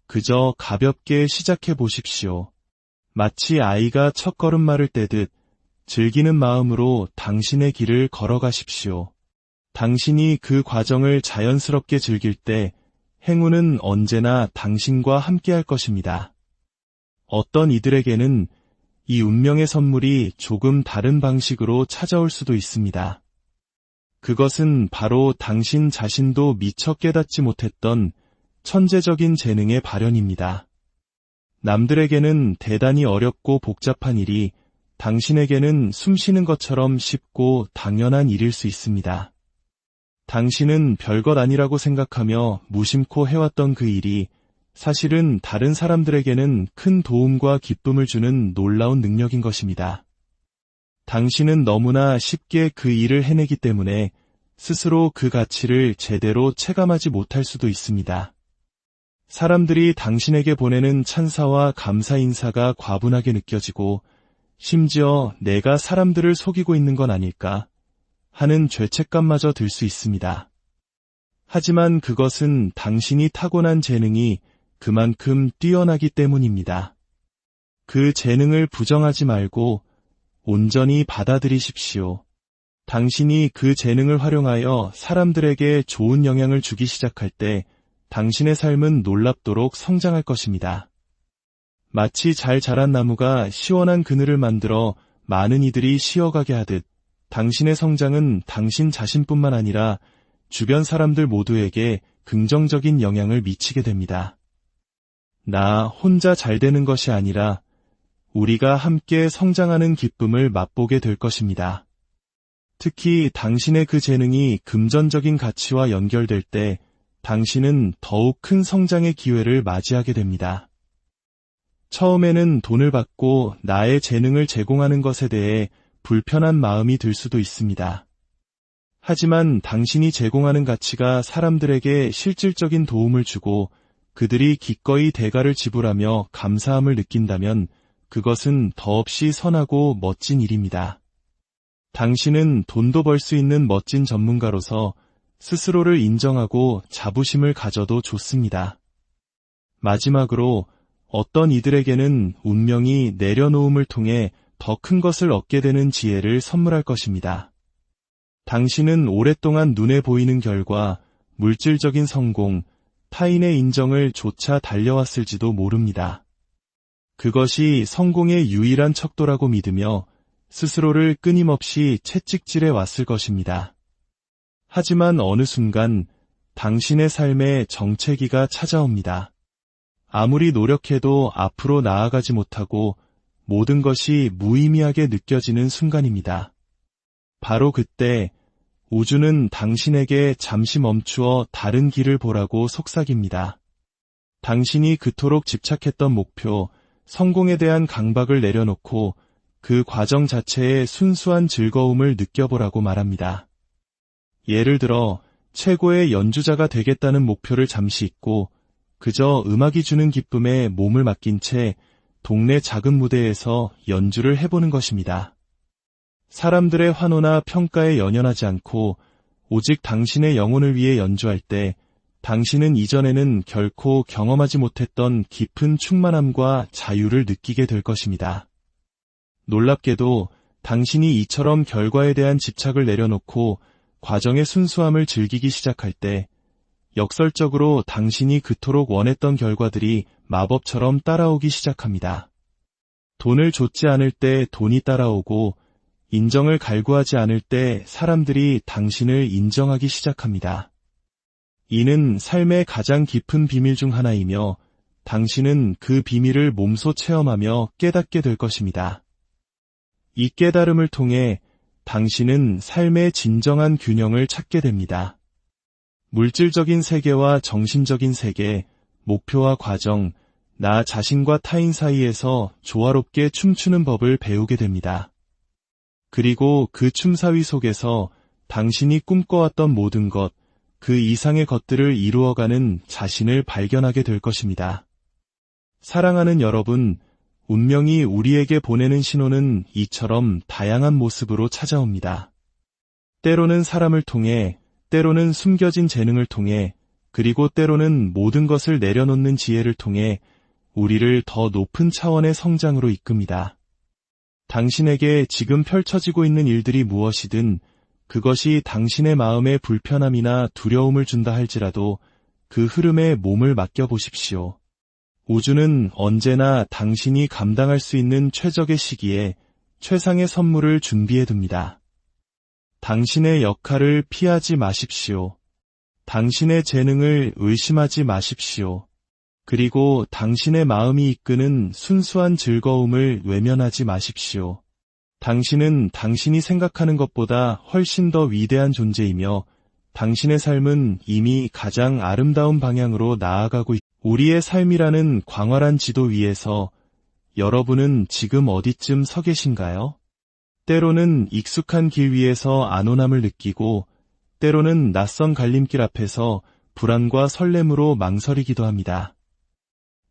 그저 가볍게 시작해 보십시오. 마치 아이가 첫 걸음마를 떼듯 즐기는 마음으로 당신의 길을 걸어가십시오. 당신이 그 과정을 자연스럽게 즐길 때 행운은 언제나 당신과 함께할 것입니다. 어떤 이들에게는 이 운명의 선물이 조금 다른 방식으로 찾아올 수도 있습니다. 그것은 바로 당신 자신도 미처 깨닫지 못했던 천재적인 재능의 발현입니다. 남들에게는 대단히 어렵고 복잡한 일이 당신에게는 숨쉬는 것처럼 쉽고 당연한 일일 수 있습니다. 당신은 별것 아니라고 생각하며 무심코 해왔던 그 일이 사실은 다른 사람들에게는 큰 도움과 기쁨을 주는 놀라운 능력인 것입니다. 당신은 너무나 쉽게 그 일을 해내기 때문에 스스로 그 가치를 제대로 체감하지 못할 수도 있습니다. 사람들이 당신에게 보내는 찬사와 감사 인사가 과분하게 느껴지고 심지어 내가 사람들을 속이고 있는 건 아닐까 하는 죄책감마저 들 수 있습니다. 하지만 그것은 당신이 타고난 재능이 그만큼 뛰어나기 때문입니다. 그 재능을 부정하지 말고 온전히 받아들이십시오. 당신이 그 재능을 활용하여 사람들에게 좋은 영향을 주기 시작할 때 당신의 삶은 놀랍도록 성장할 것입니다. 마치 잘 자란 나무가 시원한 그늘을 만들어 많은 이들이 쉬어가게 하듯 당신의 성장은 당신 자신뿐만 아니라 주변 사람들 모두에게 긍정적인 영향을 미치게 됩니다. 나 혼자 잘 되는 것이 아니라 우리가 함께 성장하는 기쁨을 맛보게 될 것입니다. 특히 당신의 그 재능이 금전적인 가치와 연결될 때 당신은 더욱 큰 성장의 기회를 맞이하게 됩니다. 처음에는 돈을 받고 나의 재능을 제공하는 것에 대해 불편한 마음이 들 수도 있습니다. 하지만 당신이 제공하는 가치가 사람들에게 실질적인 도움을 주고 그들이 기꺼이 대가를 지불하며 감사함을 느낀다면 그것은 더없이 선하고 멋진 일입니다. 당신은 돈도 벌 수 있는 멋진 전문가로서 스스로를 인정하고 자부심을 가져도 좋습니다. 마지막으로 어떤 이들에게는 운명이 내려놓음을 통해 더 큰 것을 얻게 되는 지혜를 선물할 것입니다. 당신은 오랫동안 눈에 보이는 결과, 물질적인 성공, 타인의 인정을 조차 달려왔을지도 모릅니다. 그것이 성공의 유일한 척도라고 믿으며 스스로를 끊임없이 채찍질해 왔을 것입니다. 하지만 어느 순간 당신의 삶에 정체기가 찾아옵니다. 아무리 노력해도 앞으로 나아가지 못하고 모든 것이 무의미하게 느껴지는 순간입니다. 바로 그때 우주는 당신에게 잠시 멈추어 다른 길을 보라고 속삭입니다. 당신이 그토록 집착했던 목표, 성공에 대한 강박을 내려놓고 그 과정 자체의 순수한 즐거움을 느껴보라고 말합니다. 예를 들어 최고의 연주자가 되겠다는 목표를 잠시 잊고 그저 음악이 주는 기쁨에 몸을 맡긴 채 동네 작은 무대에서 연주를 해보는 것입니다. 사람들의 환호나 평가에 연연하지 않고 오직 당신의 영혼을 위해 연주할 때 당신은 이전에는 결코 경험하지 못했던 깊은 충만함과 자유를 느끼게 될 것입니다. 놀랍게도 당신이 이처럼 결과에 대한 집착을 내려놓고 과정의 순수함을 즐기기 시작할 때 역설적으로 당신이 그토록 원했던 결과들이 마법처럼 따라오기 시작합니다. 돈을 좇지 않을 때 돈이 따라오고 인정을 갈구하지 않을 때 사람들이 당신을 인정하기 시작합니다. 이는 삶의 가장 깊은 비밀 중 하나이며 당신은 그 비밀을 몸소 체험하며 깨닫게 될 것입니다. 이 깨달음을 통해 당신은 삶의 진정한 균형을 찾게 됩니다. 물질적인 세계와 정신적인 세계, 목표와 과정, 나 자신과 타인 사이에서 조화롭게 춤추는 법을 배우게 됩니다. 그리고 그 춤사위 속에서 당신이 꿈꿔왔던 모든 것, 그 이상의 것들을 이루어가는 자신을 발견하게 될 것입니다. 사랑하는 여러분, 운명이 우리에게 보내는 신호는 이처럼 다양한 모습으로 찾아옵니다. 때로는 사람을 통해, 때로는 숨겨진 재능을 통해, 그리고 때로는 모든 것을 내려놓는 지혜를 통해 우리를 더 높은 차원의 성장으로 이끕니다. 당신에게 지금 펼쳐지고 있는 일들이 무엇이든 그것이 당신의 마음에 불편함이나 두려움을 준다 할지라도 그 흐름에 몸을 맡겨보십시오. 우주는 언제나 당신이 감당할 수 있는 최적의 시기에 최상의 선물을 준비해둡니다. 당신의 역할을 피하지 마십시오. 당신의 재능을 의심하지 마십시오. 그리고 당신의 마음이 이끄는 순수한 즐거움을 외면하지 마십시오. 당신은 당신이 생각하는 것보다 훨씬 더 위대한 존재이며 당신의 삶은 이미 가장 아름다운 방향으로 나아가고 있습니다. 우리의 삶이라는 광활한 지도 위에서 여러분은 지금 어디쯤 서 계신가요? 때로는 익숙한 길 위에서 안온함을 느끼고 때로는 낯선 갈림길 앞에서 불안과 설렘으로 망설이기도 합니다.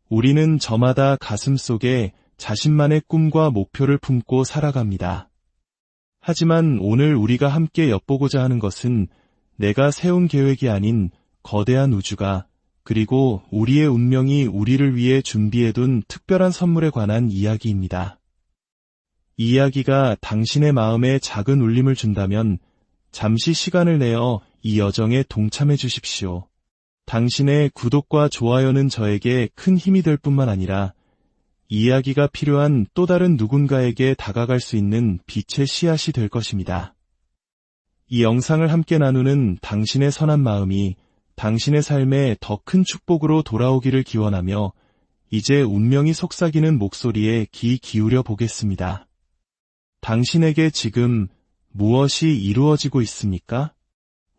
우리는 저마다 가슴속에 자신만의 꿈과 목표를 품고 살아갑니다. 하지만 오늘 우리가 함께 엿보고자 하는 것은 내가 세운 계획이 아닌 거대한 우주가, 그리고 우리의 운명이 우리를 위해 준비해둔 특별한 선물에 관한 이야기입니다. 이 이야기가 당신의 마음에 작은 울림을 준다면 잠시 시간을 내어 이 여정에 동참해 주십시오. 당신의 구독과 좋아요는 저에게 큰 힘이 될 뿐만 아니라 이 이야기가 필요한 또 다른 누군가에게 다가갈 수 있는 빛의 씨앗이 될 것입니다. 이 영상을 함께 나누는 당신의 선한 마음이 당신의 삶에 더 큰 축복으로 돌아오기를 기원하며 이제 운명이 속삭이는 목소리에 귀 기울여 보겠습니다. 당신에게 지금 무엇이 이루어지고 있습니까?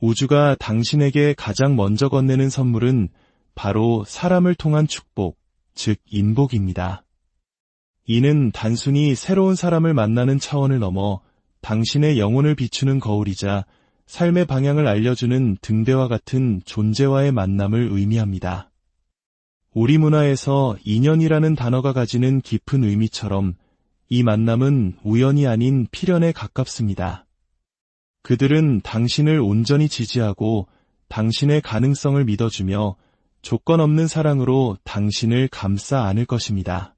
우주가 당신에게 가장 먼저 건네는 선물은 바로 사람을 통한 축복, 즉 인복입니다. 이는 단순히 새로운 사람을 만나는 차원을 넘어 당신의 영혼을 비추는 거울이자 삶의 방향을 알려주는 등대와 같은 존재와의 만남을 의미합니다. 우리 문화에서 인연이라는 단어가 가지는 깊은 의미처럼 이 만남은 우연이 아닌 필연에 가깝습니다. 그들은 당신을 온전히 지지하고 당신의 가능성을 믿어주며 조건 없는 사랑으로 당신을 감싸 안을 것입니다.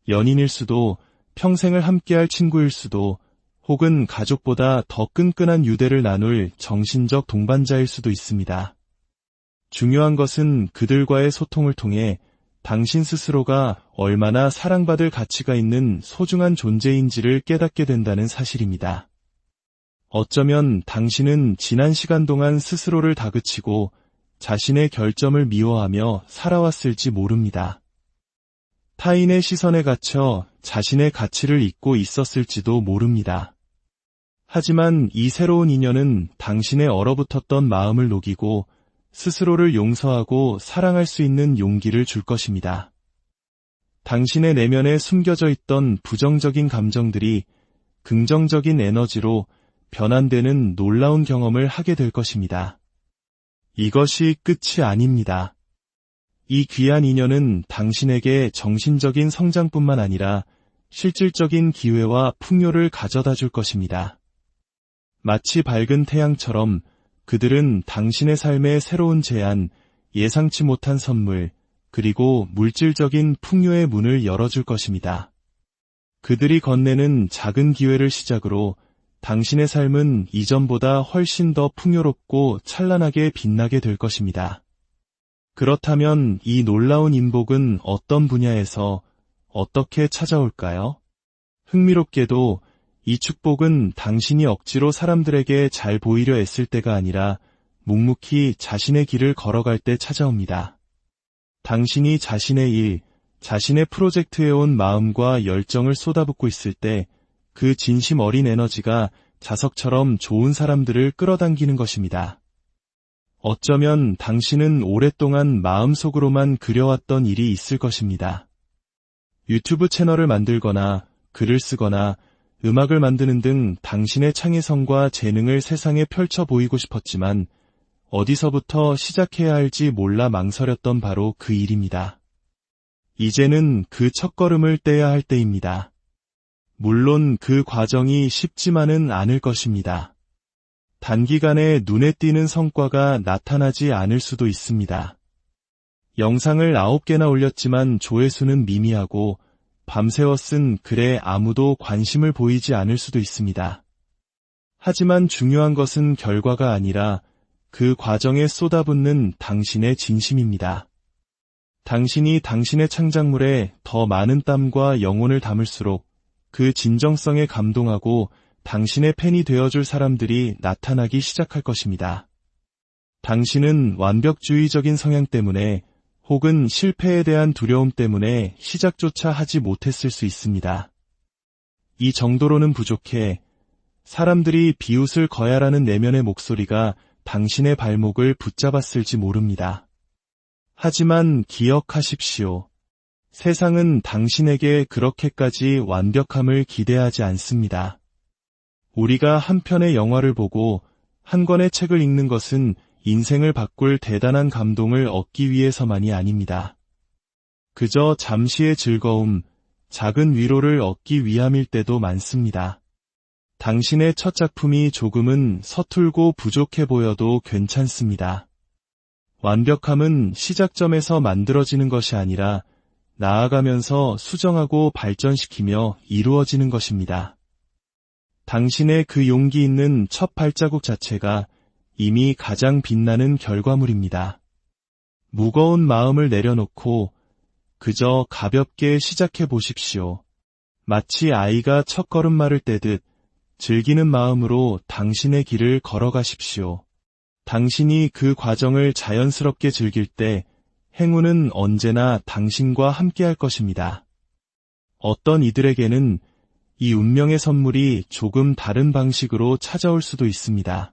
연인일 수도, 평생을 함께할 친구일 수도, 혹은 가족보다 더 끈끈한 유대를 나눌 정신적 동반자일 수도 있습니다. 중요한 것은 그들과의 소통을 통해 당신 스스로가 얼마나 사랑받을 가치가 있는 소중한 존재인지를 깨닫게 된다는 사실입니다. 어쩌면 당신은 지난 시간 동안 스스로를 다그치고 자신의 결점을 미워하며 살아왔을지 모릅니다. 타인의 시선에 갇혀 자신의 가치를 잊고 있었을지도 모릅니다. 하지만 이 새로운 인연은 당신의 얼어붙었던 마음을 녹이고 스스로를 용서하고 사랑할 수 있는 용기를 줄 것입니다. 당신의 내면에 숨겨져 있던 부정적인 감정들이 긍정적인 에너지로 변환되는 놀라운 경험을 하게 될 것입니다. 이것이 끝이 아닙니다. 이 귀한 인연은 당신에게 정신적인 성장뿐만 아니라 실질적인 기회와 풍요를 가져다 줄 것입니다. 마치 밝은 태양처럼 그들은 당신의 삶의 새로운 제안, 예상치 못한 선물, 그리고 물질적인 풍요의 문을 열어줄 것입니다. 그들이 건네는 작은 기회를 시작으로 당신의 삶은 이전보다 훨씬 더 풍요롭고 찬란하게 빛나게 될 것입니다. 그렇다면 이 놀라운 인복은 어떤 분야에서 어떻게 찾아올까요? 흥미롭게도 이 축복은 당신이 억지로 사람들에게 잘 보이려 애쓸 때가 아니라 묵묵히 자신의 길을 걸어갈 때 찾아옵니다. 당신이 자신의 일, 자신의 프로젝트에 온 마음과 열정을 쏟아붓고 있을 때 그 진심 어린 에너지가 자석처럼 좋은 사람들을 끌어당기는 것입니다. 어쩌면 당신은 오랫동안 마음속으로만 그려왔던 일이 있을 것입니다. 유튜브 채널을 만들거나 글을 쓰거나 음악을 만드는 등 당신의 창의성과 재능을 세상에 펼쳐 보이고 싶었지만 어디서부터 시작해야 할지 몰라 망설였던 바로 그 일입니다. 이제는 그 첫걸음을 떼야 할 때입니다. 물론 그 과정이 쉽지만은 않을 것입니다. 단기간에 눈에 띄는 성과가 나타나지 않을 수도 있습니다. 영상을 9개나 올렸지만 조회수는 미미하고 밤새워 쓴 글에 아무도 관심을 보이지 않을 수도 있습니다. 하지만 중요한 것은 결과가 아니라 그 과정에 쏟아붓는 당신의 진심입니다. 당신이 당신의 창작물에 더 많은 땀과 영혼을 담을수록 그 진정성에 감동하고 당신의 팬이 되어줄 사람들이 나타나기 시작할 것입니다. 당신은 완벽주의적인 성향 때문에 혹은 실패에 대한 두려움 때문에 시작조차 하지 못했을 수 있습니다. 이 정도로는 부족해 사람들이 비웃을 거야라는 내면의 목소리가 당신의 발목을 붙잡았을지 모릅니다. 하지만 기억하십시오. 세상은 당신에게 그렇게까지 완벽함을 기대하지 않습니다. 우리가 한 편의 영화를 보고 한 권의 책을 읽는 것은 인생을 바꿀 대단한 감동을 얻기 위해서만이 아닙니다. 그저 잠시의 즐거움, 작은 위로를 얻기 위함일 때도 많습니다. 당신의 첫 작품이 조금은 서툴고 부족해 보여도 괜찮습니다. 완벽함은 시작점에서 만들어지는 것이 아니라 나아가면서 수정하고 발전시키며 이루어지는 것입니다. 당신의 그 용기 있는 첫 발자국 자체가 이미 가장 빛나는 결과물입니다. 무거운 마음을 내려놓고 그저 가볍게 시작해 보십시오. 마치 아이가 첫 걸음마를 떼듯 즐기는 마음으로 당신의 길을 걸어가십시오. 당신이 그 과정을 자연스럽게 즐길 때 행운은 언제나 당신과 함께할 것입니다. 어떤 이들에게는 이 운명의 선물이 조금 다른 방식으로 찾아올 수도 있습니다.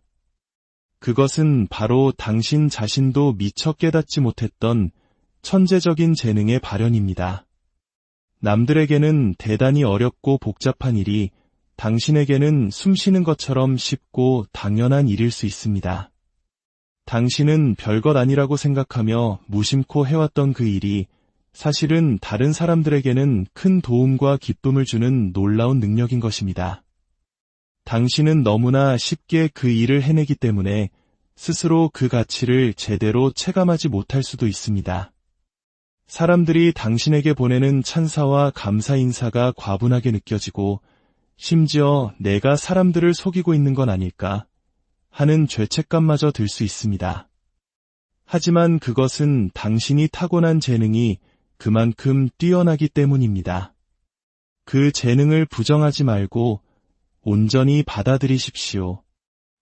그것은 바로 당신 자신도 미처 깨닫지 못했던 천재적인 재능의 발현입니다. 남들에게는 대단히 어렵고 복잡한 일이 당신에게는 숨쉬는 것처럼 쉽고 당연한 일일 수 있습니다. 당신은 별것 아니라고 생각하며 무심코 해왔던 그 일이 사실은 다른 사람들에게는 큰 도움과 기쁨을 주는 놀라운 능력인 것입니다. 당신은 너무나 쉽게 그 일을 해내기 때문에 스스로 그 가치를 제대로 체감하지 못할 수도 있습니다. 사람들이 당신에게 보내는 찬사와 감사 인사가 과분하게 느껴지고 심지어 내가 사람들을 속이고 있는 건 아닐까 하는 죄책감마저 들 수 있습니다. 하지만 그것은 당신이 타고난 재능이 그만큼 뛰어나기 때문입니다. 그 재능을 부정하지 말고 온전히 받아들이십시오.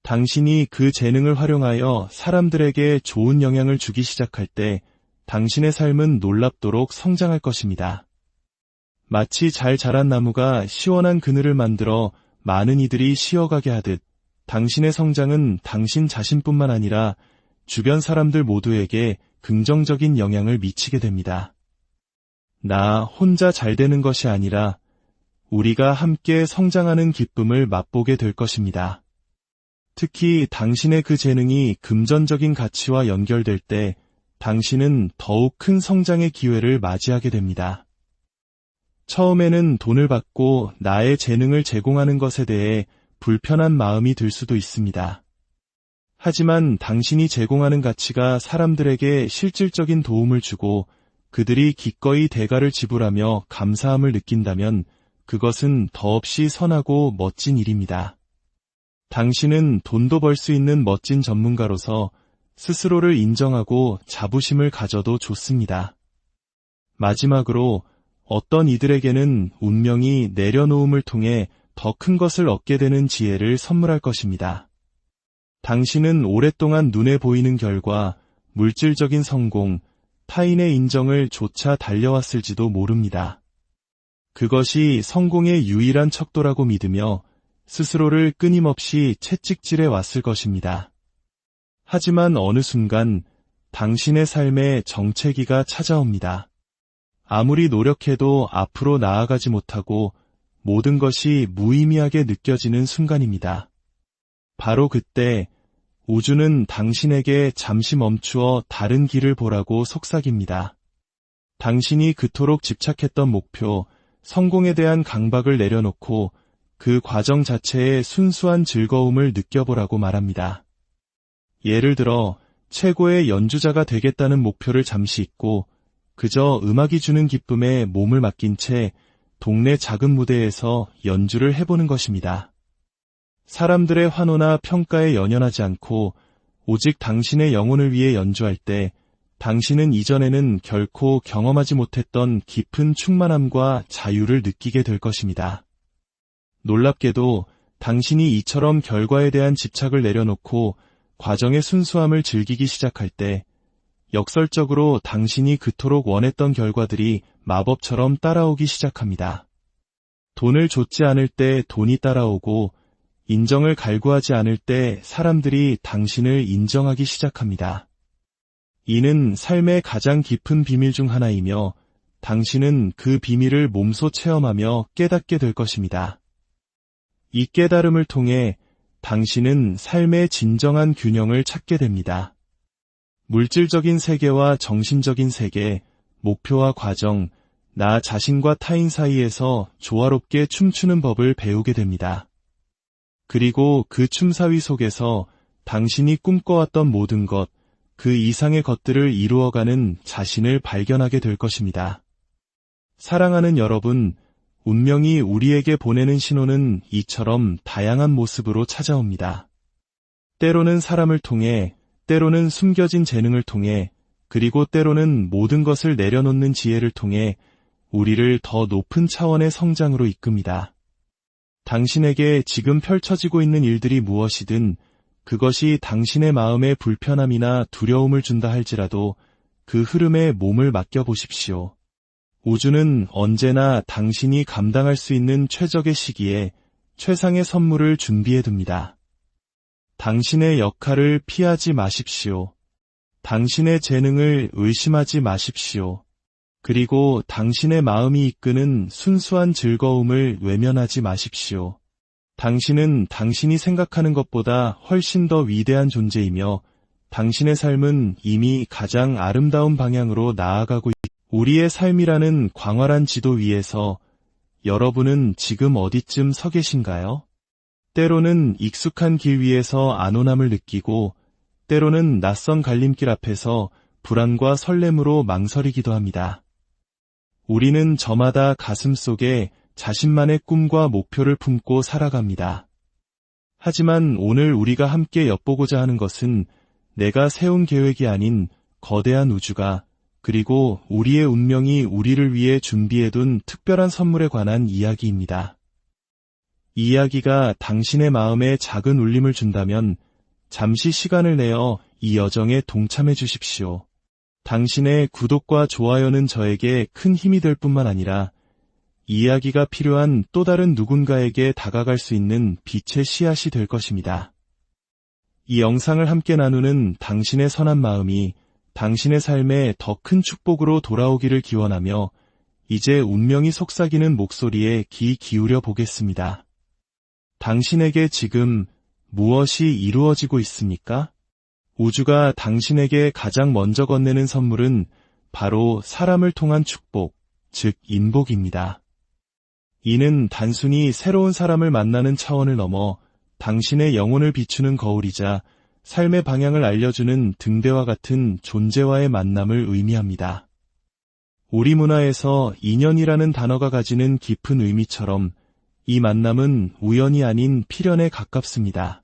당신이 그 재능을 활용하여 사람들에게 좋은 영향을 주기 시작할 때 당신의 삶은 놀랍도록 성장할 것입니다. 마치 잘 자란 나무가 시원한 그늘을 만들어 많은 이들이 쉬어가게 하듯 당신의 성장은 당신 자신뿐만 아니라 주변 사람들 모두에게 긍정적인 영향을 미치게 됩니다. 나 혼자 잘 되는 것이 아니라 우리가 함께 성장하는 기쁨을 맛보게 될 것입니다. 특히 당신의 그 재능이 금전적인 가치와 연결될 때 당신은 더욱 큰 성장의 기회를 맞이하게 됩니다. 처음에는 돈을 받고 나의 재능을 제공하는 것에 대해 불편한 마음이 들 수도 있습니다. 하지만 당신이 제공하는 가치가 사람들에게 실질적인 도움을 주고 그들이 기꺼이 대가를 지불하며 감사함을 느낀다면 그것은 더없이 선하고 멋진 일입니다. 당신은 돈도 벌 수 있는 멋진 전문가로서 스스로를 인정하고 자부심을 가져도 좋습니다. 마지막으로 어떤 이들에게는 운명이 내려놓음을 통해 더 큰 것을 얻게 되는 지혜를 선물할 것입니다. 당신은 오랫동안 눈에 보이는 결과, 물질적인 성공, 타인의 인정을 조차 달려왔을지도 모릅니다. 그것이 성공의 유일한 척도라고 믿으며 스스로를 끊임없이 채찍질해 왔을 것입니다. 하지만 어느 순간 당신의 삶에 정체기가 찾아옵니다. 아무리 노력해도 앞으로 나아가지 못하고 모든 것이 무의미하게 느껴지는 순간입니다. 바로 그때 우주는 당신에게 잠시 멈추어 다른 길을 보라고 속삭입니다. 당신이 그토록 집착했던 목표, 성공에 대한 강박을 내려놓고 그 과정 자체의 순수한 즐거움을 느껴보라고 말합니다. 예를 들어 최고의 연주자가 되겠다는 목표를 잠시 잊고 그저 음악이 주는 기쁨에 몸을 맡긴 채 동네 작은 무대에서 연주를 해보는 것입니다. 사람들의 환호나 평가에 연연하지 않고 오직 당신의 영혼을 위해 연주할 때 당신은 이전에는 결코 경험하지 못했던 깊은 충만함과 자유를 느끼게 될 것입니다. 놀랍게도 당신이 이처럼 결과에 대한 집착을 내려놓고 과정의 순수함을 즐기기 시작할 때 역설적으로 당신이 그토록 원했던 결과들이 마법처럼 따라오기 시작합니다. 돈을 좇지 않을 때 돈이 따라오고 인정을 갈구하지 않을 때 사람들이 당신을 인정하기 시작합니다. 이는 삶의 가장 깊은 비밀 중 하나이며 당신은 그 비밀을 몸소 체험하며 깨닫게 될 것입니다. 이 깨달음을 통해 당신은 삶의 진정한 균형을 찾게 됩니다. 물질적인 세계와 정신적인 세계, 목표와 과정, 나 자신과 타인 사이에서 조화롭게 춤추는 법을 배우게 됩니다. 그리고 그 춤사위 속에서 당신이 꿈꿔왔던 모든 것, 그 이상의 것들을 이루어가는 자신을 발견하게 될 것입니다. 사랑하는 여러분, 운명이 우리에게 보내는 신호는 이처럼 다양한 모습으로 찾아옵니다. 때로는 사람을 통해, 때로는 숨겨진 재능을 통해, 그리고 때로는 모든 것을 내려놓는 지혜를 통해 우리를 더 높은 차원의 성장으로 이끕니다. 당신에게 지금 펼쳐지고 있는 일들이 무엇이든 그것이 당신의 마음에 불편함이나 두려움을 준다 할지라도 그 흐름에 몸을 맡겨보십시오. 우주는 언제나 당신이 감당할 수 있는 최적의 시기에 최상의 선물을 준비해둡니다. 당신의 역할을 피하지 마십시오. 당신의 재능을 의심하지 마십시오. 그리고 당신의 마음이 이끄는 순수한 즐거움을 외면하지 마십시오. 당신은 당신이 생각하는 것보다 훨씬 더 위대한 존재이며 당신의 삶은 이미 가장 아름다운 방향으로 나아가고 있습니다. 우리의 삶이라는 광활한 지도 위에서 여러분은 지금 어디쯤 서 계신가요? 때로는 익숙한 길 위에서 안온함을 느끼고 때로는 낯선 갈림길 앞에서 불안과 설렘으로 망설이기도 합니다. 우리는 저마다 가슴속에 자신만의 꿈과 목표를 품고 살아갑니다. 하지만 오늘 우리가 함께 엿보고자 하는 것은 내가 세운 계획이 아닌 거대한 우주가 그리고 우리의 운명이 우리를 위해 준비해둔 특별한 선물에 관한 이야기입니다. 이 이야기가 당신의 마음에 작은 울림을 준다면 잠시 시간을 내어 이 여정에 동참해 주십시오. 당신의 구독과 좋아요는 저에게 큰 힘이 될 뿐만 아니라 이 이야기가 필요한 또 다른 누군가에게 다가갈 수 있는 빛의 씨앗이 될 것입니다. 이 영상을 함께 나누는 당신의 선한 마음이 당신의 삶에 더 큰 축복으로 돌아오기를 기원하며 이제 운명이 속삭이는 목소리에 귀 기울여 보겠습니다. 당신에게 지금 무엇이 이루어지고 있습니까? 우주가 당신에게 가장 먼저 건네는 선물은 바로 사람을 통한 축복, 즉 인복입니다. 이는 단순히 새로운 사람을 만나는 차원을 넘어 당신의 영혼을 비추는 거울이자 삶의 방향을 알려주는 등대와 같은 존재와의 만남을 의미합니다. 우리 문화에서 인연이라는 단어가 가지는 깊은 의미처럼 이 만남은 우연이 아닌 필연에 가깝습니다.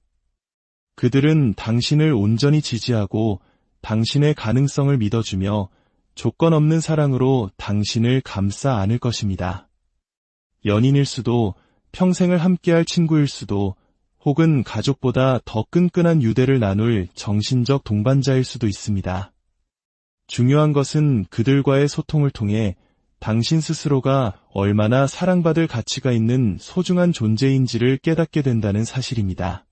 그들은 당신을 온전히 지지하고 당신의 가능성을 믿어주며 조건 없는 사랑으로 당신을 감싸 안을 것입니다. 연인일 수도, 평생을 함께할 친구일 수도, 혹은 가족보다 더 끈끈한 유대를 나눌 정신적 동반자일 수도 있습니다. 중요한 것은 그들과의 소통을 통해 당신 스스로가 얼마나 사랑받을 가치가 있는 소중한 존재인지를 깨닫게 된다는 사실입니다.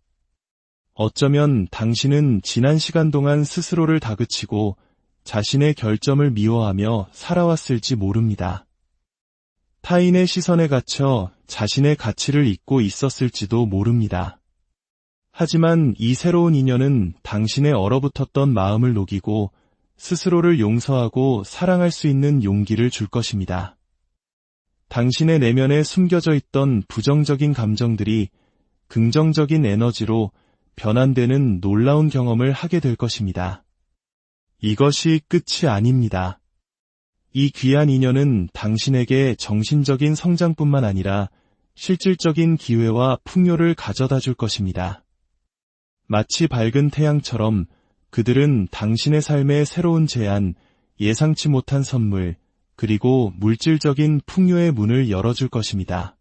어쩌면 당신은 지난 시간 동안 스스로를 다그치고 자신의 결점을 미워하며 살아왔을지 모릅니다. 타인의 시선에 갇혀 자신의 가치를 잊고 있었을지도 모릅니다. 하지만 이 새로운 인연은 당신의 얼어붙었던 마음을 녹이고 스스로를 용서하고 사랑할 수 있는 용기를 줄 것입니다. 당신의 내면에 숨겨져 있던 부정적인 감정들이 긍정적인 에너지로 변환되는 놀라운 경험을 하게 될 것입니다. 이것이 끝이 아닙니다. 이 귀한 인연은 당신에게 정신적인 성장뿐만 아니라 실질적인 기회와 풍요를 가져다 줄 것입니다. 마치 밝은 태양처럼 그들은 당신의 삶의 새로운 제안, 예상치 못한 선물, 그리고 물질적인 풍요의 문을 열어줄 것입니다.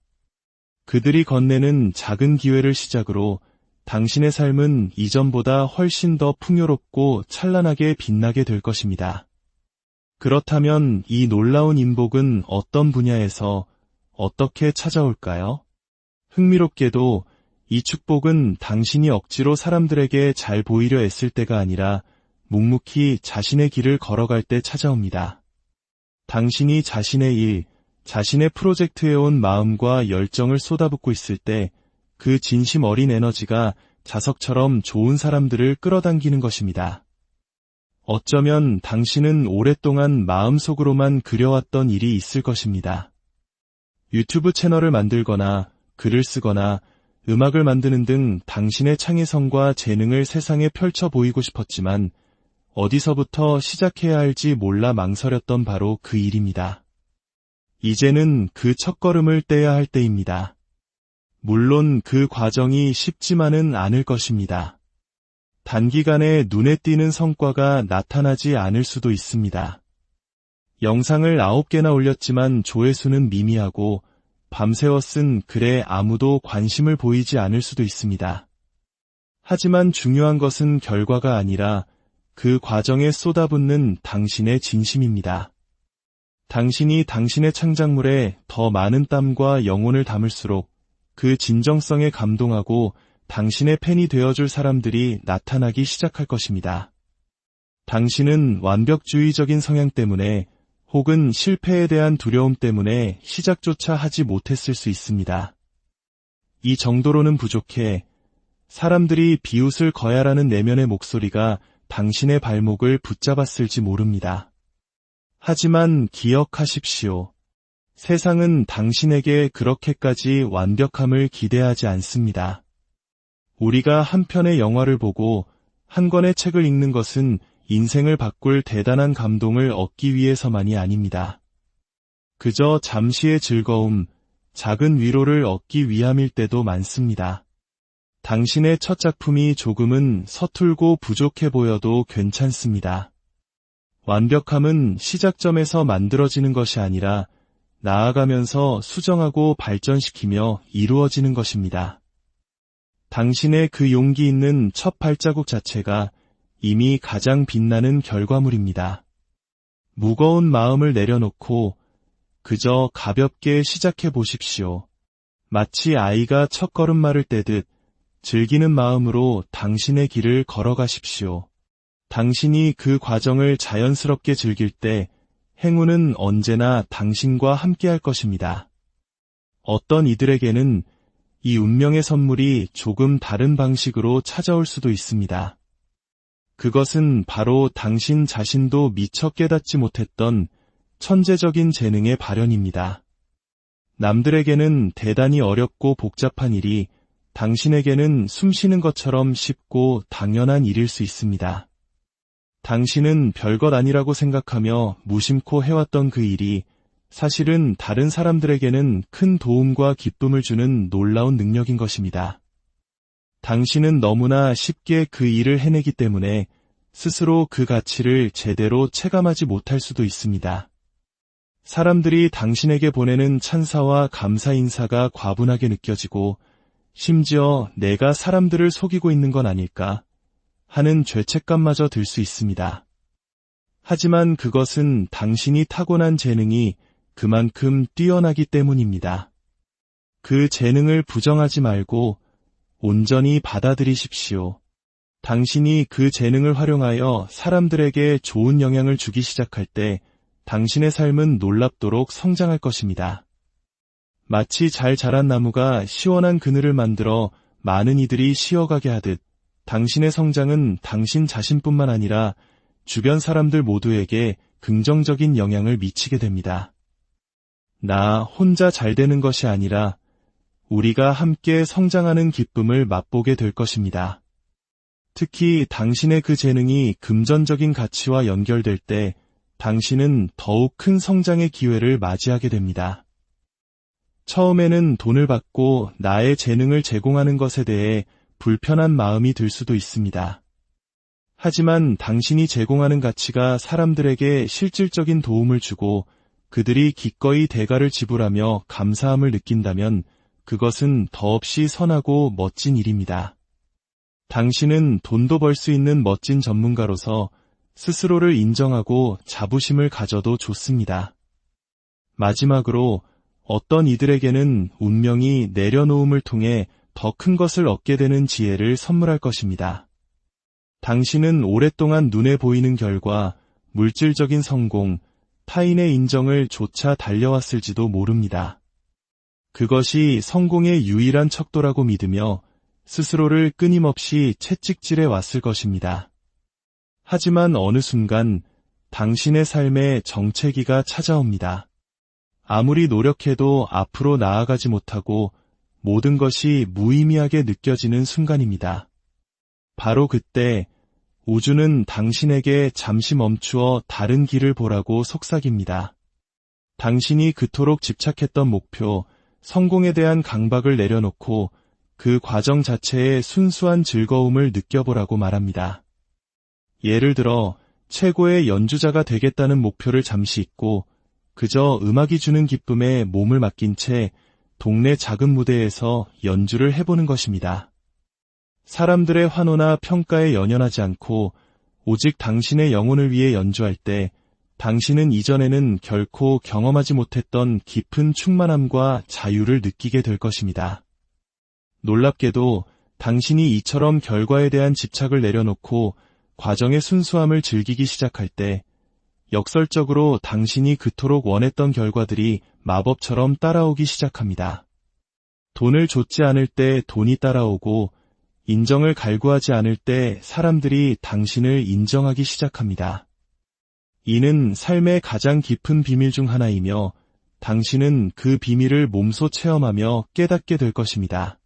그들이 건네는 작은 기회를 시작으로 당신의 삶은 이전보다 훨씬 더 풍요롭고 찬란하게 빛나게 될 것입니다. 그렇다면 이 놀라운 인복은 어떤 분야에서 어떻게 찾아올까요? 흥미롭게도 이 축복은 당신이 억지로 사람들에게 잘 보이려 애쓸 때가 아니라 묵묵히 자신의 길을 걸어갈 때 찾아옵니다. 당신이 자신의 일, 자신의 프로젝트에 온 마음과 열정을 쏟아붓고 있을 때 그 진심 어린 에너지가 자석처럼 좋은 사람들을 끌어당기는 것입니다. 어쩌면 당신은 오랫동안 마음속으로만 그려왔던 일이 있을 것입니다. 유튜브 채널을 만들거나 글을 쓰거나 음악을 만드는 등 당신의 창의성과 재능을 세상에 펼쳐 보이고 싶었지만 어디서부터 시작해야 할지 몰라 망설였던 바로 그 일입니다. 이제는 그 첫걸음을 떼야 할 때입니다. 물론 그 과정이 쉽지만은 않을 것입니다. 단기간에 눈에 띄는 성과가 나타나지 않을 수도 있습니다. 영상을 9개나 올렸지만 조회수는 미미하고 밤새워 쓴 글에 아무도 관심을 보이지 않을 수도 있습니다. 하지만 중요한 것은 결과가 아니라 그 과정에 쏟아붓는 당신의 진심입니다. 당신이 당신의 창작물에 더 많은 땀과 영혼을 담을수록 그 진정성에 감동하고 당신의 팬이 되어줄 사람들이 나타나기 시작할 것입니다. 당신은 완벽주의적인 성향 때문에 혹은 실패에 대한 두려움 때문에 시작조차 하지 못했을 수 있습니다. 이 정도로는 부족해 사람들이 비웃을 거야라는 내면의 목소리가 당신의 발목을 붙잡았을지 모릅니다. 하지만 기억하십시오. 세상은 당신에게 그렇게까지 완벽함을 기대하지 않습니다. 우리가 한 편의 영화를 보고 한 권의 책을 읽는 것은 인생을 바꿀 대단한 감동을 얻기 위해서만이 아닙니다. 그저 잠시의 즐거움, 작은 위로를 얻기 위함일 때도 많습니다. 당신의 첫 작품이 조금은 서툴고 부족해 보여도 괜찮습니다. 완벽함은 시작점에서 만들어지는 것이 아니라 나아가면서 수정하고 발전시키며 이루어지는 것입니다. 당신의 그 용기 있는 첫 발자국 자체가 이미 가장 빛나는 결과물입니다. 무거운 마음을 내려놓고 그저 가볍게 시작해 보십시오. 마치 아이가 첫 걸음마를 떼듯 즐기는 마음으로 당신의 길을 걸어가십시오. 당신이 그 과정을 자연스럽게 즐길 때 행운은 언제나 당신과 함께할 것입니다. 어떤 이들에게는 이 운명의 선물이 조금 다른 방식으로 찾아올 수도 있습니다. 그것은 바로 당신 자신도 미처 깨닫지 못했던 천재적인 재능의 발현입니다. 남들에게는 대단히 어렵고 복잡한 일이 당신에게는 숨쉬는 것처럼 쉽고 당연한 일일 수 있습니다. 당신은 별것 아니라고 생각하며 무심코 해왔던 그 일이 사실은 다른 사람들에게는 큰 도움과 기쁨을 주는 놀라운 능력인 것입니다. 당신은 너무나 쉽게 그 일을 해내기 때문에 스스로 그 가치를 제대로 체감하지 못할 수도 있습니다. 사람들이 당신에게 보내는 찬사와 감사 인사가 과분하게 느껴지고 심지어 내가 사람들을 속이고 있는 건 아닐까 하는 죄책감마저 들 수 있습니다. 하지만 그것은 당신이 타고난 재능이 그만큼 뛰어나기 때문입니다. 그 재능을 부정하지 말고 온전히 받아들이십시오. 당신이 그 재능을 활용하여 사람들에게 좋은 영향을 주기 시작할 때 당신의 삶은 놀랍도록 성장할 것입니다. 마치 잘 자란 나무가 시원한 그늘을 만들어 많은 이들이 쉬어가게 하듯 당신의 성장은 당신 자신뿐만 아니라 주변 사람들 모두에게 긍정적인 영향을 미치게 됩니다. 나 혼자 잘 되는 것이 아니라 우리가 함께 성장하는 기쁨을 맛보게 될 것입니다. 특히 당신의 그 재능이 금전적인 가치와 연결될 때 당신은 더욱 큰 성장의 기회를 맞이하게 됩니다. 처음에는 돈을 받고 나의 재능을 제공하는 것에 대해 불편한 마음이 들 수도 있습니다. 하지만 당신이 제공하는 가치가 사람들에게 실질적인 도움을 주고 그들이 기꺼이 대가를 지불하며 감사함을 느낀다면 그것은 더없이 선하고 멋진 일입니다. 당신은 돈도 벌 수 있는 멋진 전문가로서 스스로를 인정하고 자부심을 가져도 좋습니다. 마지막으로 어떤 이들에게는 운명이 내려놓음을 통해 더 큰 것을 얻게 되는 지혜를 선물할 것입니다. 당신은 오랫동안 눈에 보이는 결과, 물질적인 성공, 타인의 인정을 조차 달려왔을지도 모릅니다. 그것이 성공의 유일한 척도라고 믿으며 스스로를 끊임없이 채찍질해 왔을 것입니다. 하지만 어느 순간 당신의 삶에 정체기가 찾아옵니다. 아무리 노력해도 앞으로 나아가지 못하고 모든 것이 무의미하게 느껴지는 순간입니다. 바로 그때 우주는 당신에게 잠시 멈추어 다른 길을 보라고 속삭입니다. 당신이 그토록 집착했던 목표, 성공에 대한 강박을 내려놓고 그 과정 자체의 순수한 즐거움을 느껴보라고 말합니다. 예를 들어 최고의 연주자가 되겠다는 목표를 잠시 잊고 그저 음악이 주는 기쁨에 몸을 맡긴 채 동네 작은 무대에서 연주를 해보는 것입니다. 사람들의 환호나 평가에 연연하지 않고 오직 당신의 영혼을 위해 연주할 때 당신은 이전에는 결코 경험하지 못했던 깊은 충만함과 자유를 느끼게 될 것입니다. 놀랍게도 당신이 이처럼 결과에 대한 집착을 내려놓고 과정의 순수함을 즐기기 시작할 때 역설적으로 당신이 그토록 원했던 결과들이 마법처럼 따라오기 시작합니다. 돈을 좇지 않을 때 돈이 따라오고 인정을 갈구하지 않을 때 사람들이 당신을 인정하기 시작합니다. 이는 삶의 가장 깊은 비밀 중 하나이며 당신은 그 비밀을 몸소 체험하며 깨닫게 될 것입니다.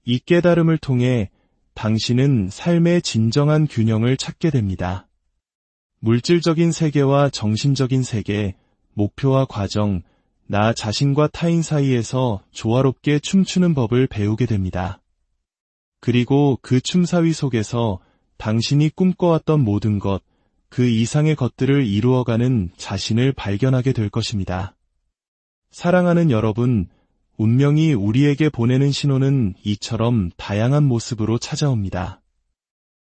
이 깨달음을 통해 당신은 삶의 진정한 균형을 찾게 됩니다. 물질적인 세계와 정신적인 세계, 목표와 과정, 나 자신과 타인 사이에서 조화롭게 춤추는 법을 배우게 됩니다. 그리고 그 춤사위 속에서 당신이 꿈꿔왔던 모든 것, 그 이상의 것들을 이루어가는 자신을 발견하게 될 것입니다. 사랑하는 여러분, 운명이 우리에게 보내는 신호는 이처럼 다양한 모습으로 찾아옵니다.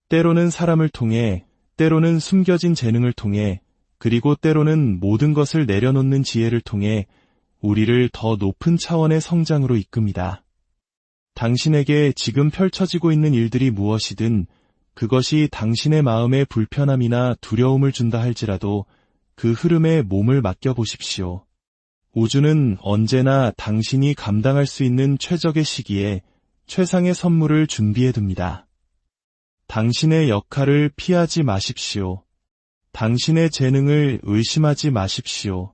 때로는 사람을 통해, 때로는 숨겨진 재능을 통해, 그리고 때로는 모든 것을 내려놓는 지혜를 통해 우리를 더 높은 차원의 성장으로 이끕니다. 당신에게 지금 펼쳐지고 있는 일들이 무엇이든 그것이 당신의 마음에 불편함이나 두려움을 준다 할지라도 그 흐름에 몸을 맡겨보십시오. 우주는 언제나 당신이 감당할 수 있는 최적의 시기에 최상의 선물을 준비해둡니다. 당신의 역할을 피하지 마십시오. 당신의 재능을 의심하지 마십시오.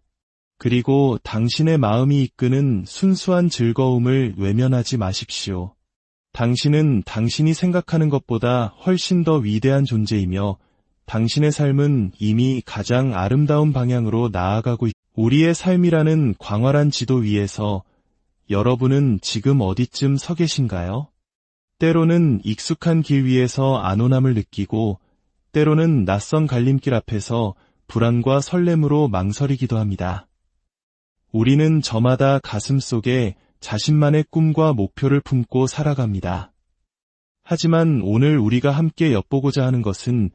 그리고 당신의 마음이 이끄는 순수한 즐거움을 외면하지 마십시오. 당신은 당신이 생각하는 것보다 훨씬 더 위대한 존재이며 당신의 삶은 이미 가장 아름다운 방향으로 나아가고 있습니다. 우리의 삶이라는 광활한 지도 위에서 여러분은 지금 어디쯤 서 계신가요? 때로는 익숙한 길 위에서 안온함을 느끼고 때로는 낯선 갈림길 앞에서 불안과 설렘으로 망설이기도 합니다. 우리는 저마다 가슴속에 자신만의 꿈과 목표를 품고 살아갑니다. 하지만 오늘 우리가 함께 엿보고자 하는 것은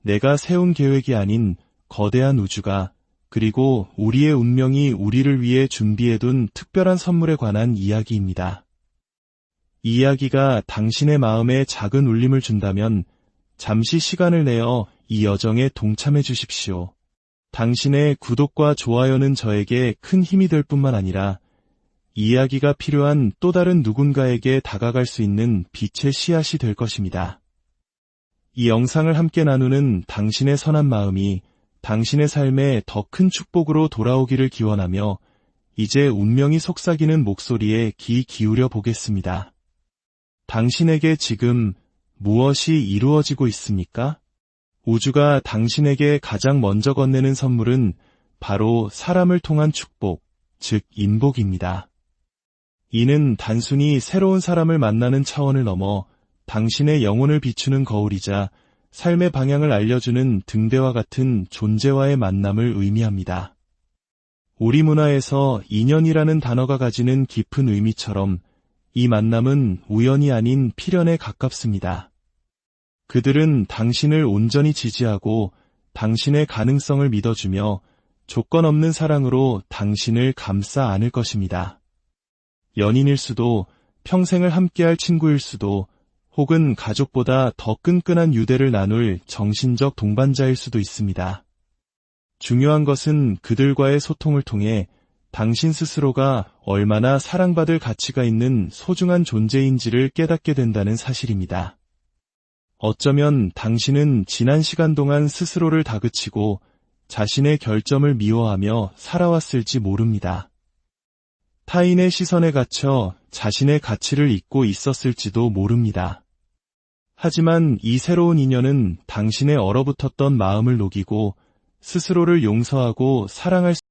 내가 세운 계획이 아닌 거대한 우주가 그리고 우리의 운명이 우리를 위해 준비해둔 특별한 선물에 관한 이야기입니다. 이 이야기가 당신의 마음에 작은 울림을 준다면 잠시 시간을 내어 이 여정에 동참해 주십시오. 당신의 구독과 좋아요는 저에게 큰 힘이 될 뿐만 아니라 이야기가 필요한 또 다른 누군가에게 다가갈 수 있는 빛의 씨앗이 될 것입니다. 이 영상을 함께 나누는 당신의 선한 마음이 당신의 삶에 더 큰 축복으로 돌아오기를 기원하며 이제 운명이 속삭이는 목소리에 귀 기울여 보겠습니다. 당신에게 지금 무엇이 이루어지고 있습니까? 우주가 당신에게 가장 먼저 건네는 선물은 바로 사람을 통한 축복, 즉 인복입니다. 이는 단순히 새로운 사람을 만나는 차원을 넘어 당신의 영혼을 비추는 거울이자 삶의 방향을 알려주는 등대와 같은 존재와의 만남을 의미합니다. 우리 문화에서 인연이라는 단어가 가지는 깊은 의미처럼 이 만남은 우연이 아닌 필연에 가깝습니다. 그들은 당신을 온전히 지지하고 당신의 가능성을 믿어주며 조건 없는 사랑으로 당신을 감싸 안을 것입니다. 연인일 수도, 평생을 함께할 친구일 수도, 혹은 가족보다 더 끈끈한 유대를 나눌 정신적 동반자일 수도 있습니다. 중요한 것은 그들과의 소통을 통해 당신 스스로가 얼마나 사랑받을 가치가 있는 소중한 존재인지를 깨닫게 된다는 사실입니다. 어쩌면 당신은 지난 시간 동안 스스로를 다그치고 자신의 결점을 미워하며 살아왔을지 모릅니다. 타인의 시선에 갇혀 자신의 가치를 잊고 있었을지도 모릅니다. 하지만 이 새로운 인연은 당신의 얼어붙었던 마음을 녹이고 스스로를 용서하고 사랑할 수